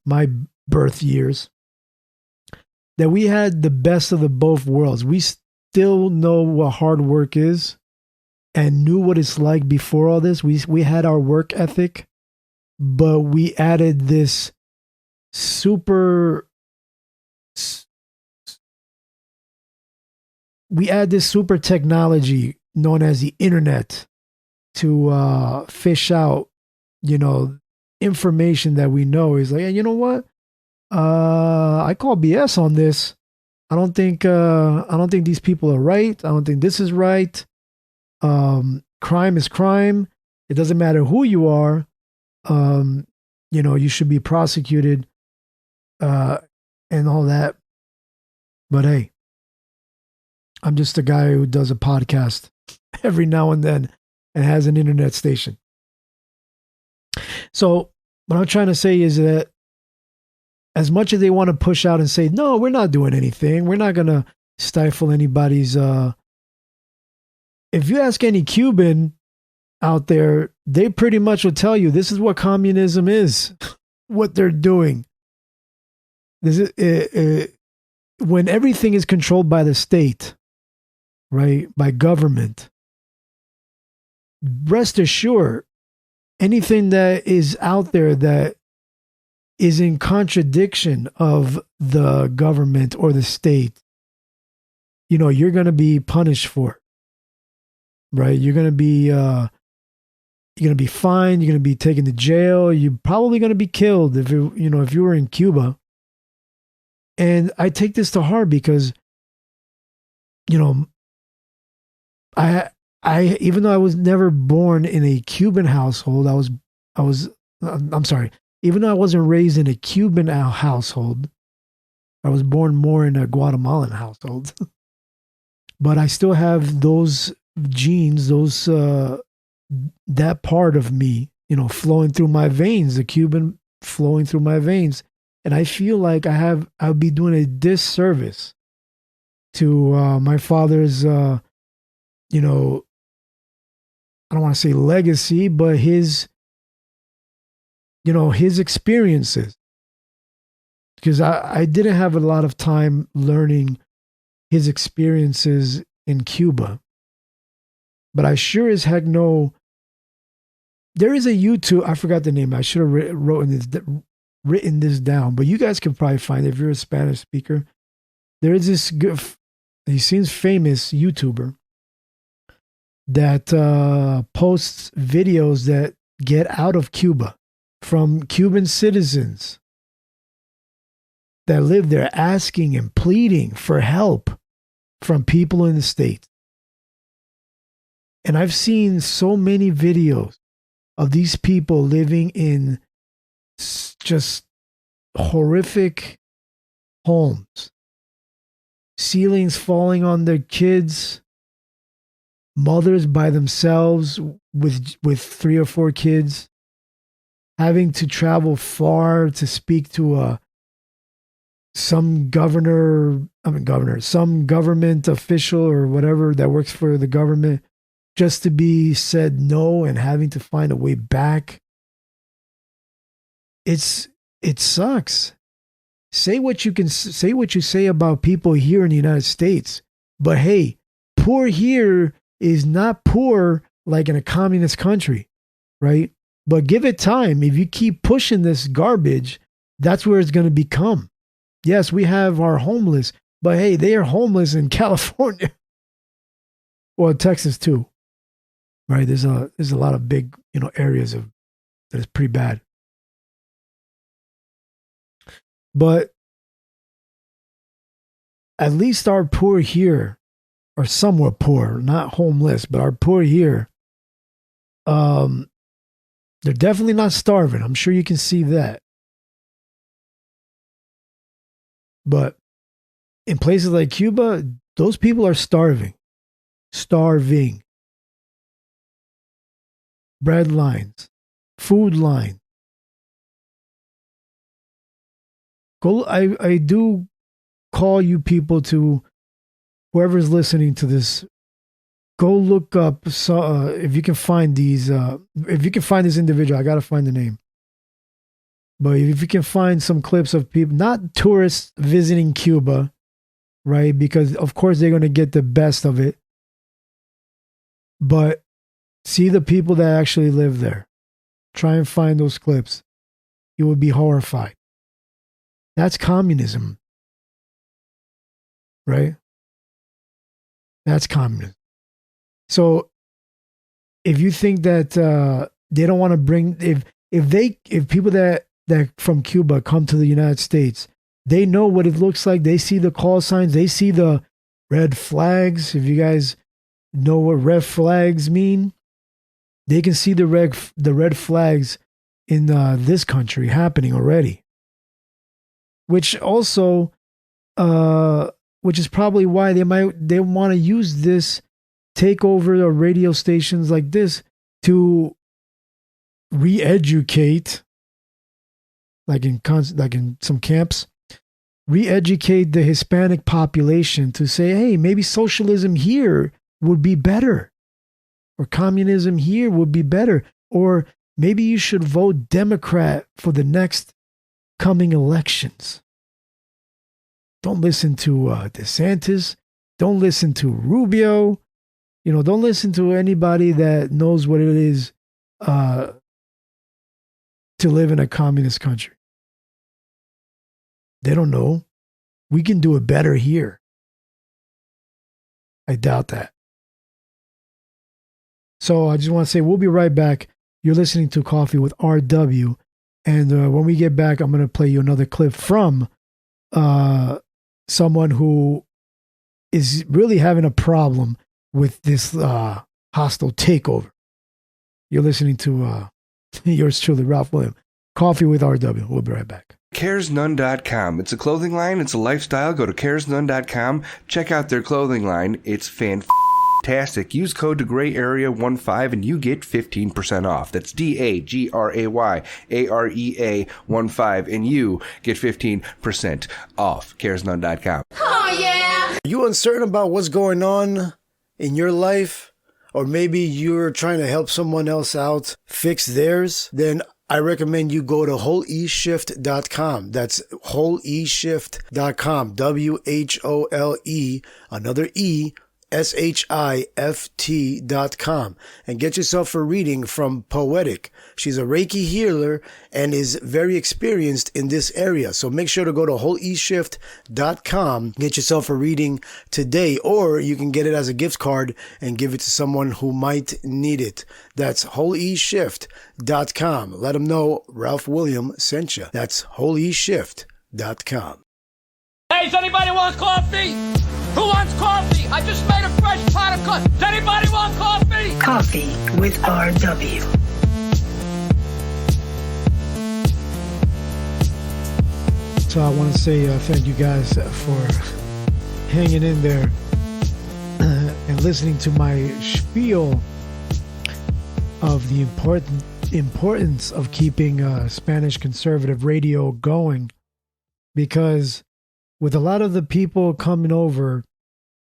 my birth years. That we had the best of the both worlds. We still know what hard work is and knew what it's like before all this. We had our work ethic, but we added this super technology known as the internet to fish out, information that we know is like, hey, you know what? I call BS on this. I don't think these people are right. I don't think this is right. Crime is crime. It doesn't matter who you are. You should be prosecuted, and all that. But hey, I'm just a guy who does a podcast every now and then and has an internet station. So what I'm trying to say is that as much as they want to push out and say, no, we're not doing anything, we're not going to stifle anybody's... if you ask any Cuban out there, they pretty much will tell you this is what communism is, what they're doing. This is, when everything is controlled by the state, right, by government, rest assured, anything that is out there that is in contradiction of the government or the state, you're going to be punished for it, right? You're going to be fined. You're going to be taken to jail. You're probably going to be killed if you were in Cuba. And I take this to heart because, I even though I was never born in a Cuban household, I'm sorry. Even though I wasn't raised in a Cuban household, I was born more in a Guatemalan household. But I still have those genes, those that part of me, flowing through my veins, the Cuban flowing through my veins. And I feel like I'll be doing a disservice to my father's, I don't want to say legacy, but his experiences. Because I didn't have a lot of time learning his experiences in Cuba. But I sure as heck know there is a YouTube, I forgot the name. I should have written this down, but you guys can probably find it if you're a Spanish speaker. There is this good, he seems famous YouTuber that posts videos that get out of Cuba from Cuban citizens that live there asking and pleading for help from people in the States. And I've seen so many videos of these people living in just horrific homes, ceilings falling on their kids, mothers by themselves with 3 or 4 kids, having to travel far to speak to some government official or whatever that works for the government, just to be said no and having to find a way back. It sucks. Say what you say about people here in the United States, but hey, poor here is not poor like in a communist country, right? But give it time. If you keep pushing this garbage, that's where it's going to become. Yes, we have our homeless, but hey, they are homeless in California. Well, Texas too. Right? There's a lot of big, areas that is pretty bad. But at least our poor here are somewhat poor, not homeless, but our poor here, they're definitely not starving. I'm sure you can see that. But in places like Cuba, those people are starving. Starving. Bread lines, food line. I do call you people to, whoever's listening to this, go look up if you can find these. If you can find this individual, I gotta find the name. But if you can find some clips of people, not tourists visiting Cuba, right? Because of course they're gonna get the best of it. But see the people that actually live there. Try and find those clips. You would be horrified. That's communism. Right? That's communism. So if you think that they don't want to bring, if people that from Cuba come to the United States, they know what it looks like. They see the call signs. They see the red flags. If you guys know what red flags mean, they can see the red flags in this country happening already. Which also, which is probably why they want to use this, take over the radio stations like this to re-educate, like in some camps, re-educate the Hispanic population to say, hey, maybe socialism here would be better. Or communism here would be better. Or maybe you should vote Democrat for the next coming elections. Don't listen to DeSantis. Don't listen to Rubio. Don't listen to anybody that knows what it is to live in a communist country. They don't know. We can do it better here. I doubt that. So I just want to say we'll be right back. You're listening to Coffee with RW. And when we get back, I'm going to play you another clip from someone who is really having a problem with this hostile takeover. You're listening to yours truly, Ralph William. Coffee with RW. We'll be right back. CaresNone.com. It's a clothing line. It's a lifestyle. Go to CaresNone.com. Check out their clothing line. It's fan Fantastic. Use code to Gray Area 15 and you get 15% off. That's DAGRAYAREA 15 and you get 15% off. CaresNone.com. Oh, yeah. Are you uncertain about what's going on in your life? Or maybe you're trying to help someone else out fix theirs? Then I recommend you go to wholeeshift.com. That's wholeeshift.com. WHOLE, another E, SHIFT.com, and get yourself a reading from Poetic. She's a Reiki healer and is very experienced in this area. So make sure to go to wholeeshift.com, get yourself a reading today, or you can get it as a gift card and give it to someone who might need it. That's wholeeshift.com. Let them know Ralph William sent you. That's wholeeshift.com. Hey, does anybody want coffee? Who wants coffee? I just made a fresh pot of coffee. Does anybody want coffee? Coffee with RW. So I want to say thank you guys for hanging in there and listening to my spiel of the importance of keeping Spanish conservative radio going, because with a lot of the people coming over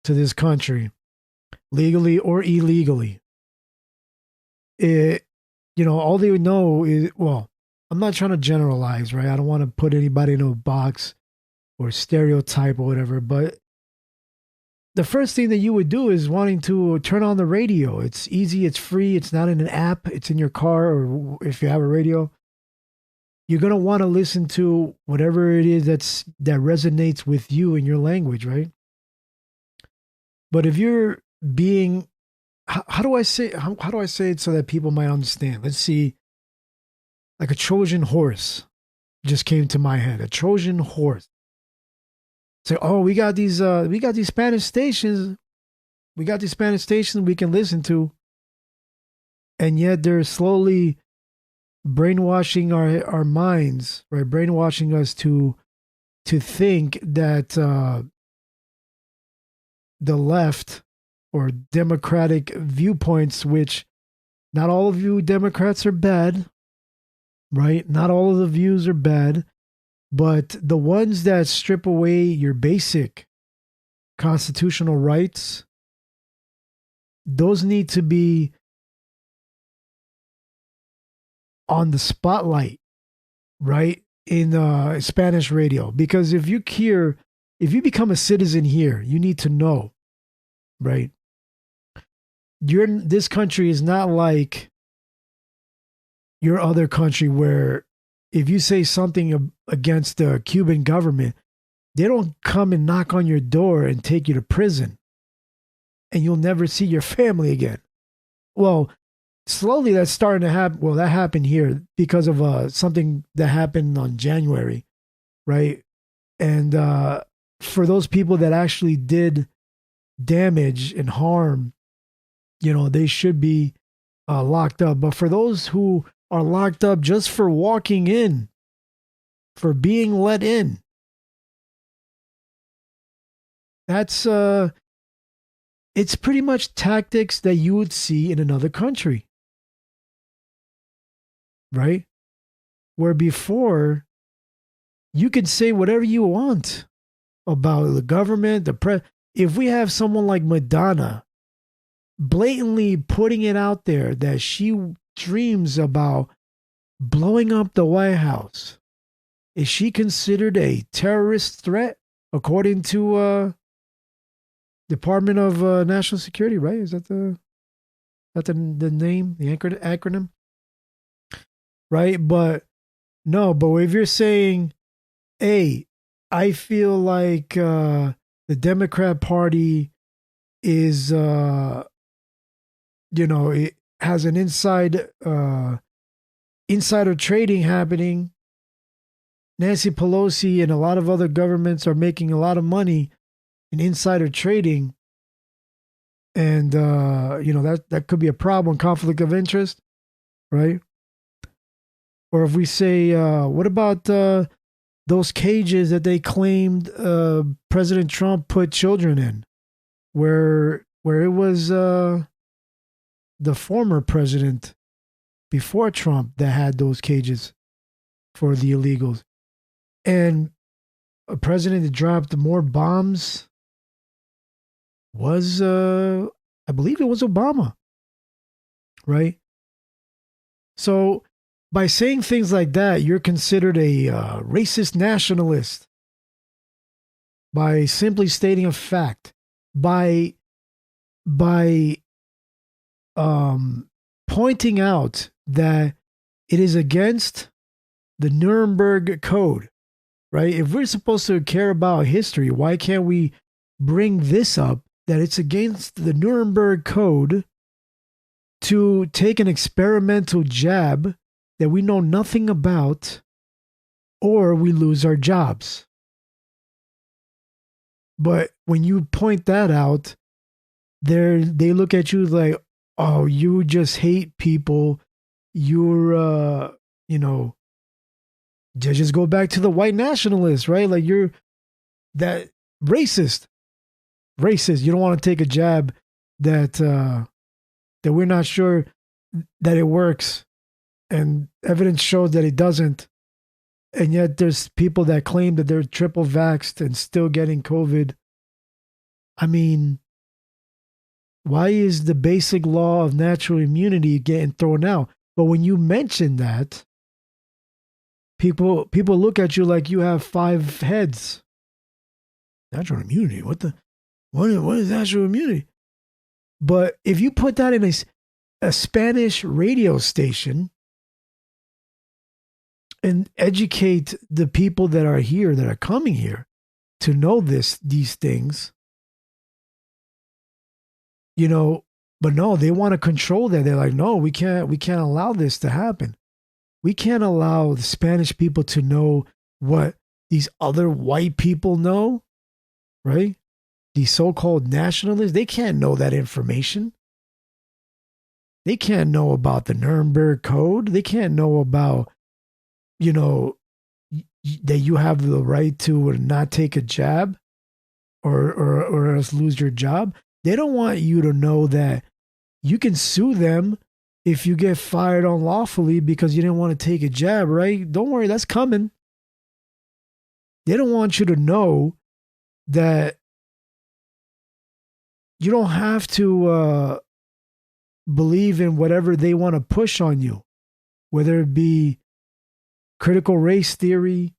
to this country, legally or illegally, all they would know is, well, I'm not trying to generalize, right? I don't want to put anybody in a box or stereotype or whatever, but the first thing that you would do is wanting to turn on the radio. It's easy, it's free, it's not in an app, it's in your car, or if you have a radio. You're going to want to listen to whatever it is that resonates with you in your language, right? But if you're being, how do I say it so that people might understand? Let's see, like a Trojan horse just came to my head. A Trojan horse. Say, oh, we got these Spanish stations. We got these Spanish stations we can listen to. And yet they're slowly brainwashing our minds, right? Brainwashing us to think that the left or democratic viewpoints, which not all of you Democrats are bad, right? Not all of the views are bad, but the ones that strip away your basic constitutional rights, those need to be on the spotlight, right? In Spanish radio. Because if you become a citizen here, you need to know, right? This country is not like your other country where if you say something against the Cuban government, they don't come and knock on your door and take you to prison and you'll never see your family again. Well, slowly that's starting to happen. Well, that happened here because of something that happened on January, right? And for those people that actually did damage and harm, they should be locked up. But for those who are locked up just for walking in, for being let in, that's it's pretty much tactics that you would see in another country, right? Where before you could say whatever you want about the government, if we have someone like Madonna blatantly putting it out there that she dreams about blowing up the White House, is she considered a terrorist threat according to Department of National Security, right? Is that the name, the acronym? Right? But if you're saying, hey, I feel like the Democrat Party is, it has an insider trading happening. Nancy Pelosi and a lot of other governments are making a lot of money in insider trading. And, that could be a problem, conflict of interest, right? Or if we say, what about those cages that they claimed President Trump put children in, where where it was the former president before Trump that had those cages for the illegals. And a president that dropped more bombs was, I believe it was Obama, right? So by saying things like that, you're considered a racist nationalist. By simply stating a fact, by pointing out that it is against the Nuremberg Code, right? If we're supposed to care about history, why can't we bring this up, that it's against the Nuremberg Code to take an experimental jab that we know nothing about, or we lose our jobs? But when you point that out, they look at you like, oh, you just hate people. You're, just go back to the white nationalists, right? Like you're that racist. You don't want to take a jab that we're not sure that it works, and evidence shows that it doesn't. And yet there's people that claim that they're triple vaxxed and still getting COVID. I mean, why is the basic law of natural immunity getting thrown out? But when you mention that, people look at you like you have 5 heads. Natural immunity? What is natural immunity? But if you put that in a Spanish radio station and educate the people that are here, that are coming here to know these things, but no, they want to control that. They're like, no, we can't allow this to happen. We can't allow the Spanish people to know what these other white people know, right? These so-called nationalists, they can't know that information. They can't know about the Nuremberg Code. They can't know about, that you have the right to not take a jab or else lose your job. They don't want you to know that you can sue them if you get fired unlawfully because you didn't want to take a jab, right? Don't worry, that's coming. They don't want you to know that you don't have to believe in whatever they want to push on you, whether it be critical race theory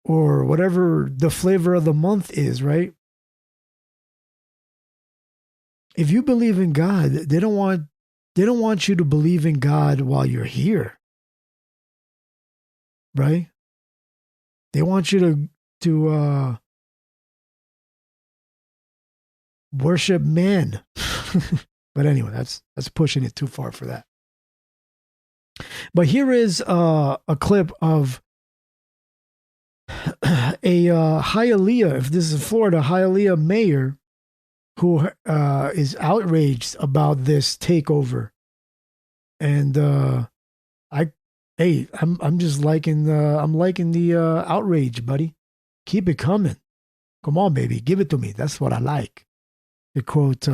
or whatever the flavor of the month is, right? If you believe in God, they don't want you to believe in God while you're here, right? They want you to worship man. But anyway, that's pushing it too far for that. But here is a clip of a Hialeah, if this is Florida, Hialeah mayor who is outraged about this takeover. And I'm just liking the outrage, buddy. Keep it coming. Come on, baby, give it to me. That's what I like. To quote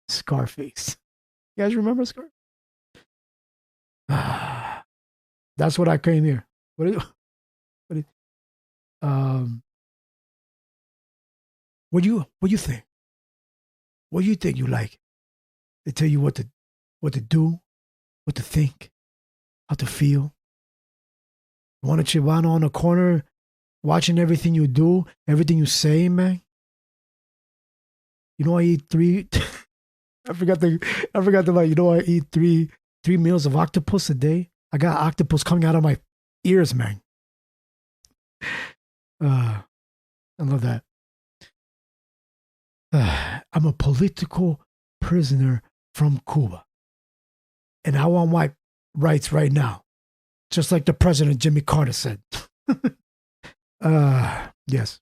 Scarface. You guys remember Scarface? That's what I came here. What do you think? What do you think you like? They tell you what to do, what to think, how to feel. You want a Chibano on the corner watching everything you do, everything you say, man? You know I eat 3 I forgot the I eat three meals of octopus a day. I got octopus coming out of my ears, man. I love that. I'm a political prisoner from Cuba. And I want my rights right now. Just like the president, Jimmy Carter, said. Yes.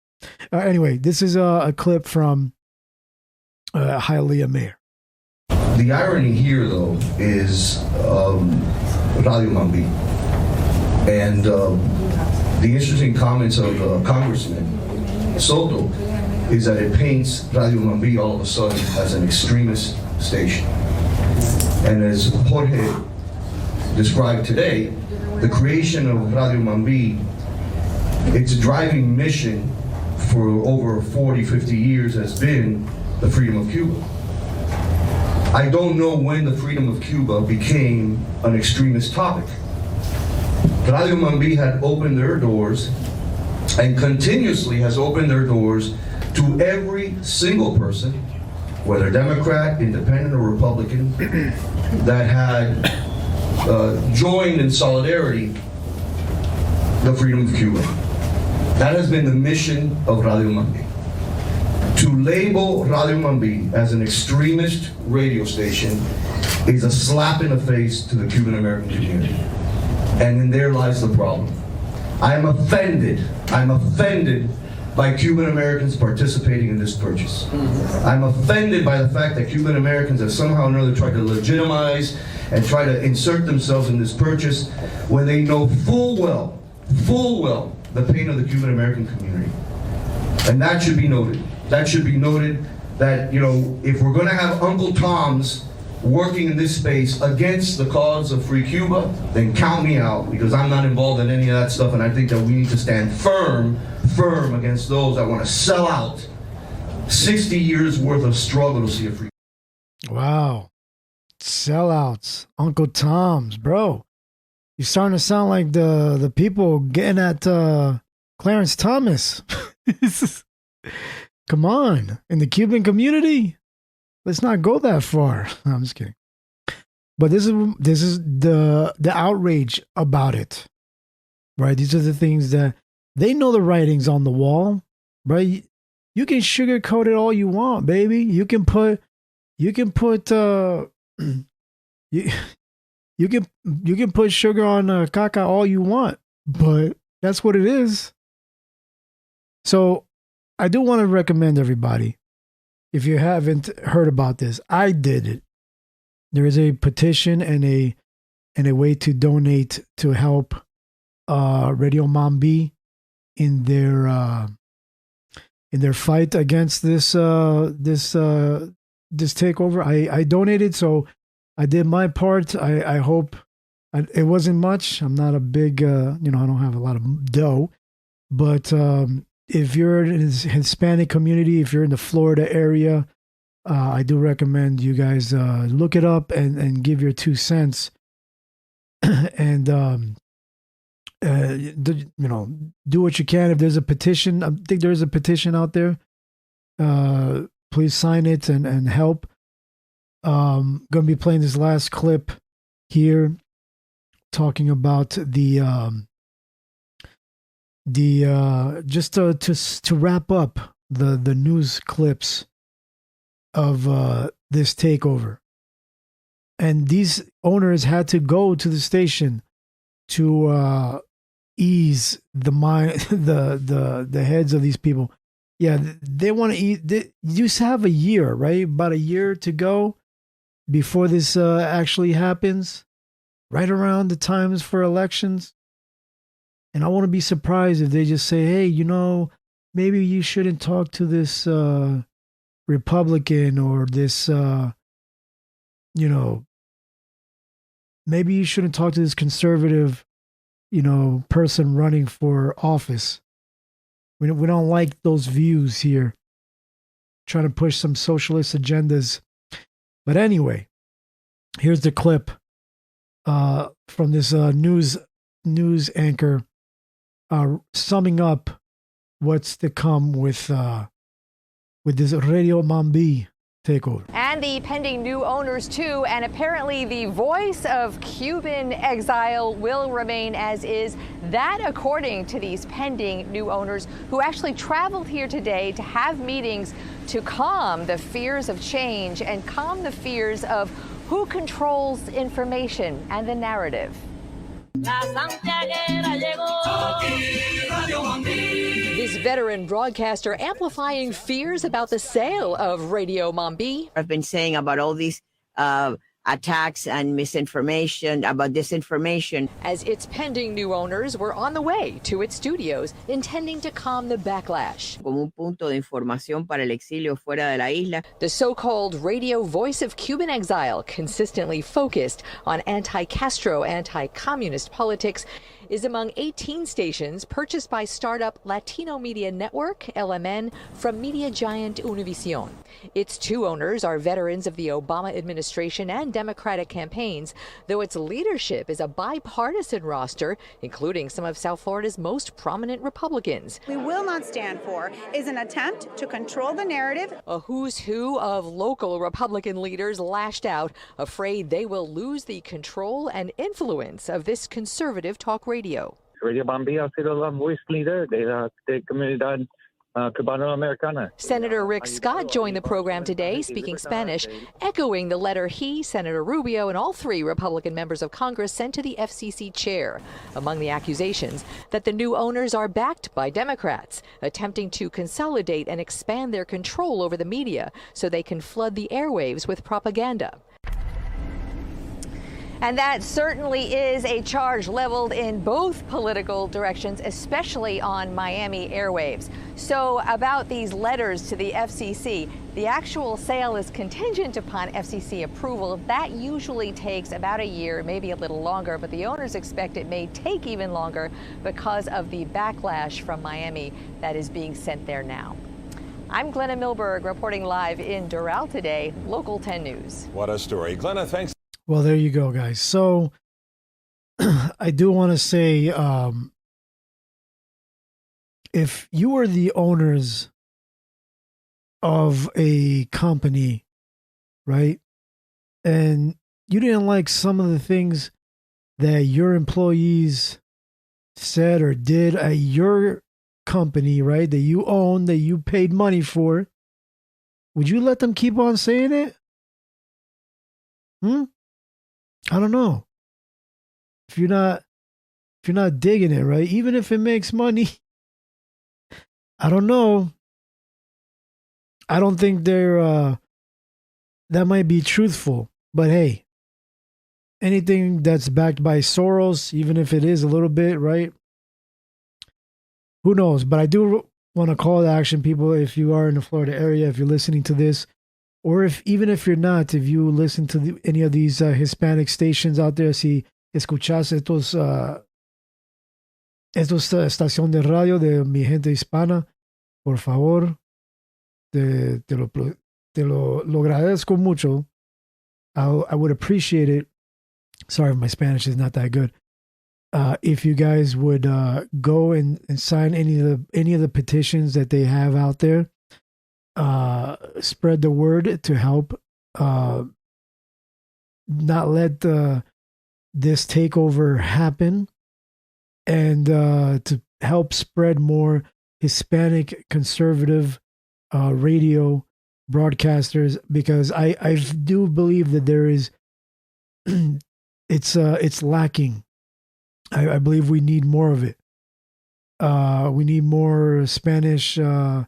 Anyway, this is a clip from Hialeah mayor. The irony here, though, is Radio Mambi. And the interesting comments of Congressman Soto is that it paints Radio Mambi all of a sudden as an extremist station. And as Jorge described today, the creation of Radio Mambi, its driving mission for over 40, 50 years has been the freedom of Cuba. I don't know when the freedom of Cuba became an extremist topic. Radio Mambi had opened their doors and continuously has opened their doors to every single person, whether Democrat, Independent, or Republican, that had joined in solidarity the freedom of Cuba. That has been the mission of Radio Mambi. To label Radio Mambi as an extremist radio station is a slap in the face to the Cuban American community. And in there lies the problem. I'm offended by Cuban Americans participating in this purchase. I'm offended by the fact that Cuban Americans have somehow or another tried to legitimize and try to insert themselves in this purchase when they know full well the pain of the Cuban American community. And that should be noted. That should be noted that, you know, if we're gonna have Uncle Toms working in this space against the cause of free Cuba, then count me out, because I'm not involved in any of that stuff, and I think that we need to stand firm against those that want to sell out 60 years worth of struggle to see a free. Wow. Sellouts. Uncle Toms, bro. You're starting to sound like the people getting at Clarence Thomas. Come on. In the Cuban community? Let's not go that far. No, I'm just kidding. But this is the outrage about it. Right? These are the things that they know the writings on the wall. Right? You can sugarcoat it all you want, baby. You can put you can put sugar on caca all you want, but that's what it is. So I do want to recommend everybody, if you haven't heard about this, I did it. There is a petition and a way to donate to help Radio Mambi in their fight against this takeover. I donated, so I did my part. I hope it wasn't much. I'm not a big, I don't have a lot of dough, but if you're in the Hispanic community, if you're in the Florida area, I do recommend you guys look it up and give your 2 cents, and do what you can. If there's a petition, I think there's a petition out there. Please sign it and help. Gonna be playing this last clip here, talking about just to wrap up the news clips of this takeover. And these owners had to go to the station to ease the mind, the heads of these people. Yeah, they want to eat. You used to have a year, right? About a year to go before this actually happens, right around the times for elections. And I want to be surprised if they just say, hey, maybe you shouldn't talk to this Republican or this, maybe you shouldn't talk to this conservative, person running for office. We don't like those views here, trying to push some socialist agendas. But anyway, here's the clip from this news anchor summing up what's to come with this Radio Mambi takeover. And the pending new owners, too. And apparently the voice of Cuban exile will remain as is. That, according to these pending new owners who actually traveled here today to have meetings to calm the fears of change and calm the fears of who controls information and the narrative. This veteran broadcaster amplifying fears about the sale of Radio Mambi. I've been saying about all these attacks and misinformation, about disinformation. As its pending new owners were on the way to its studios, intending to calm the backlash. Como un punto de información para el exilio fuera de la isla. The so-called radio voice of Cuban exile, consistently focused on anti-Castro, anti-communist politics, is among 18 stations purchased by startup Latino Media Network, LMN, from media giant Univision. Its two owners are veterans of the Obama administration and Democratic campaigns, though its leadership is a bipartisan roster, including some of South Florida's most prominent Republicans. We will not stand for is an attempt to control the narrative. A who's who of local Republican leaders lashed out, afraid they will lose the control and influence of this conservative talk radio. Radio Mambi ha sido la voice leader de la comunidad cubano-americana. Senator Rick Scott joined the program today, speaking Spanish, echoing the letter he, Senator Rubio, and all three Republican members of Congress sent to the FCC chair. Among the accusations, that the new owners are backed by Democrats, attempting to consolidate and expand their control over the media so they can flood the airwaves with propaganda. And that certainly is a charge leveled in both political directions, especially on Miami airwaves. So about these letters to the FCC, the actual sale is contingent upon FCC approval. That usually takes about a year, maybe a little longer, but the owners expect it may take even longer because of the backlash from Miami that is being sent there now. I'm Glenna Milberg reporting live in Doral today, Local 10 News. What a story. Glenna, thanks. Well, there you go, guys. So I do want to say, if you were the owners of a company, right, and you didn't like some of the things that your employees said or did at your company, right, that you own, that you paid money for, would you let them keep on saying it? I don't know. If you're not digging it, right? Even if it makes money, I don't know. I don't think that might be truthful. But hey, anything that's backed by Soros, even if it is a little bit, right? Who knows? But I do want to call to action, people, if you are in the Florida area, if you're listening to this, or even if you're not, if you listen to any of these Hispanic stations out there, si escuchas estos estación de radio de mi gente hispana, por favor, te lo agradezco mucho. I would appreciate it. Sorry if my Spanish is not that good. If you guys would go and sign any of the petitions that they have out there. Spread the word to help not let this takeover happen, and to help spread more Hispanic conservative radio broadcasters, because I do believe that there is it's lacking. I believe we need more of it. We need more Spanish, and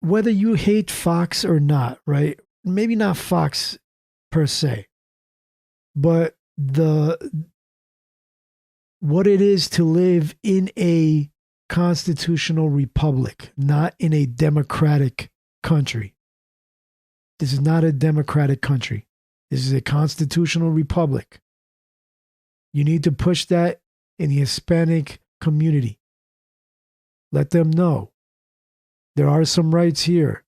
whether you hate Fox or not, right? Maybe not Fox per se, but what it is to live in a constitutional republic, not in a democratic country. This is not a democratic country. This is a constitutional republic. You need to push that in the Hispanic community. Let them know there are some rights here.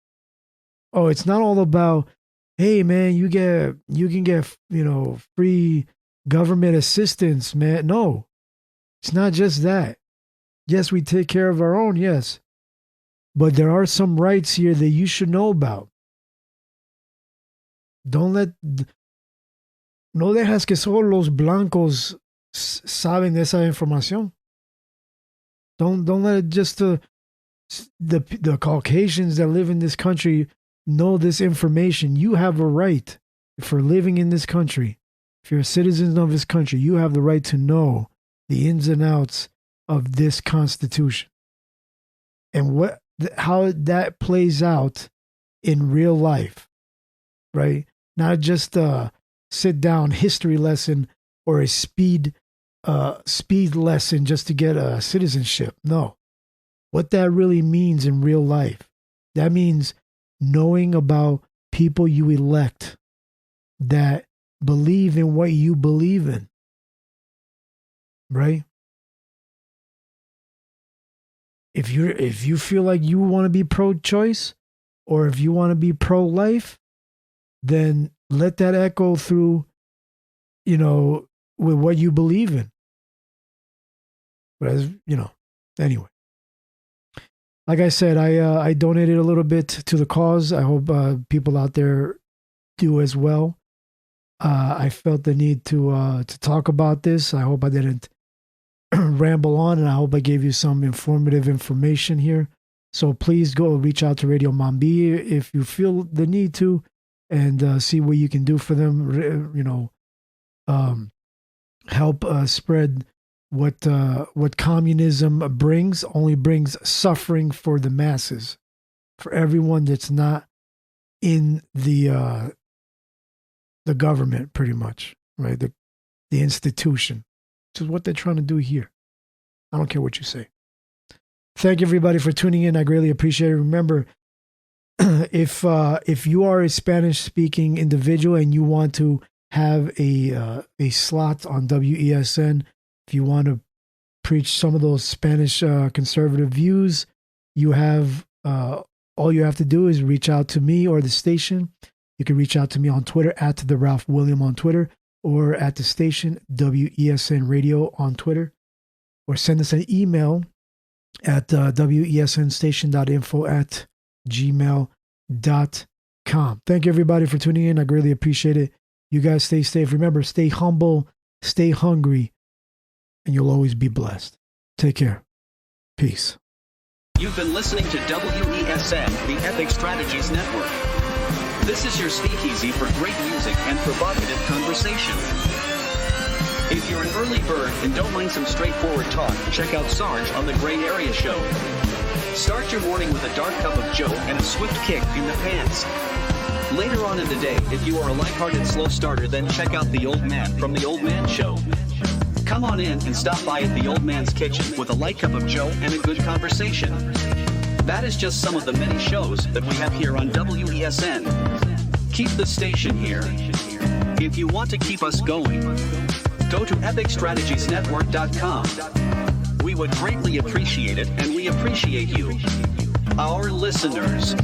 Oh, it's not all about, hey man, you can get free government assistance, man. No, it's not just that. Yes, we take care of our own, yes, but there are some rights here that you should know about. No dejas que solo los blancos saben de esa información. Don't let it just the Caucasians that live in this country know this information. You have a right for living in this country. If you're a citizen of this country, you have the right to know the ins and outs of this Constitution and how that plays out in real life, right? Not just a sit down history lesson or a speed lesson just to get a citizenship. No. What that really means in real life, that means knowing about people you elect that believe in what you believe in, right? If you feel like you want to be pro-choice or if you want to be pro-life, then let that echo through, with what you believe in. But as anyway, like I said, I donated a little bit to the cause. I hope people out there do as well. I felt the need to talk about this. I hope I didn't ramble on, and I hope I gave you some informative information here. So please go reach out to Radio Mambi if you feel the need to, and see what you can do for them. Help spread what communism brings. Only brings suffering for the masses, for everyone that's not in the government, pretty much, right? The institution, which is what they're trying to do here. I don't care what you say. Thank you, everybody, for tuning in. I greatly appreciate it. Remember, if you are a Spanish-speaking individual and you want to have a slot on WESN, if you want to preach some of those Spanish conservative views, you have all you have to do is reach out to me or the station. You can reach out to me on Twitter at the Ralph William on Twitter, or at the station WESN Radio on Twitter, or send us an email at wesnstation.info@gmail.com. Thank you, everybody, for tuning in. I greatly appreciate it. You guys stay safe. Remember, stay humble, stay hungry, and you'll always be blessed. Take care. Peace. You've been listening to WESN, the Epic Strategies Network. This is your speakeasy for great music and provocative conversation. If you're an early bird and don't mind some straightforward talk, check out Sarge on the Gray Area Show. Start your morning with a dark cup of joke and a swift kick in the pants. Later on in the day, if you are a lighthearted slow starter, then check out The Old Man from The Old Man Show. Come on in and stop by at The Old Man's Kitchen with a light cup of joe and a good conversation. That is just some of the many shows that we have here on WESN. Keep the station here. If you want to keep us going, go to epicstrategiesnetwork.com. We would greatly appreciate it, and we appreciate you, our listeners.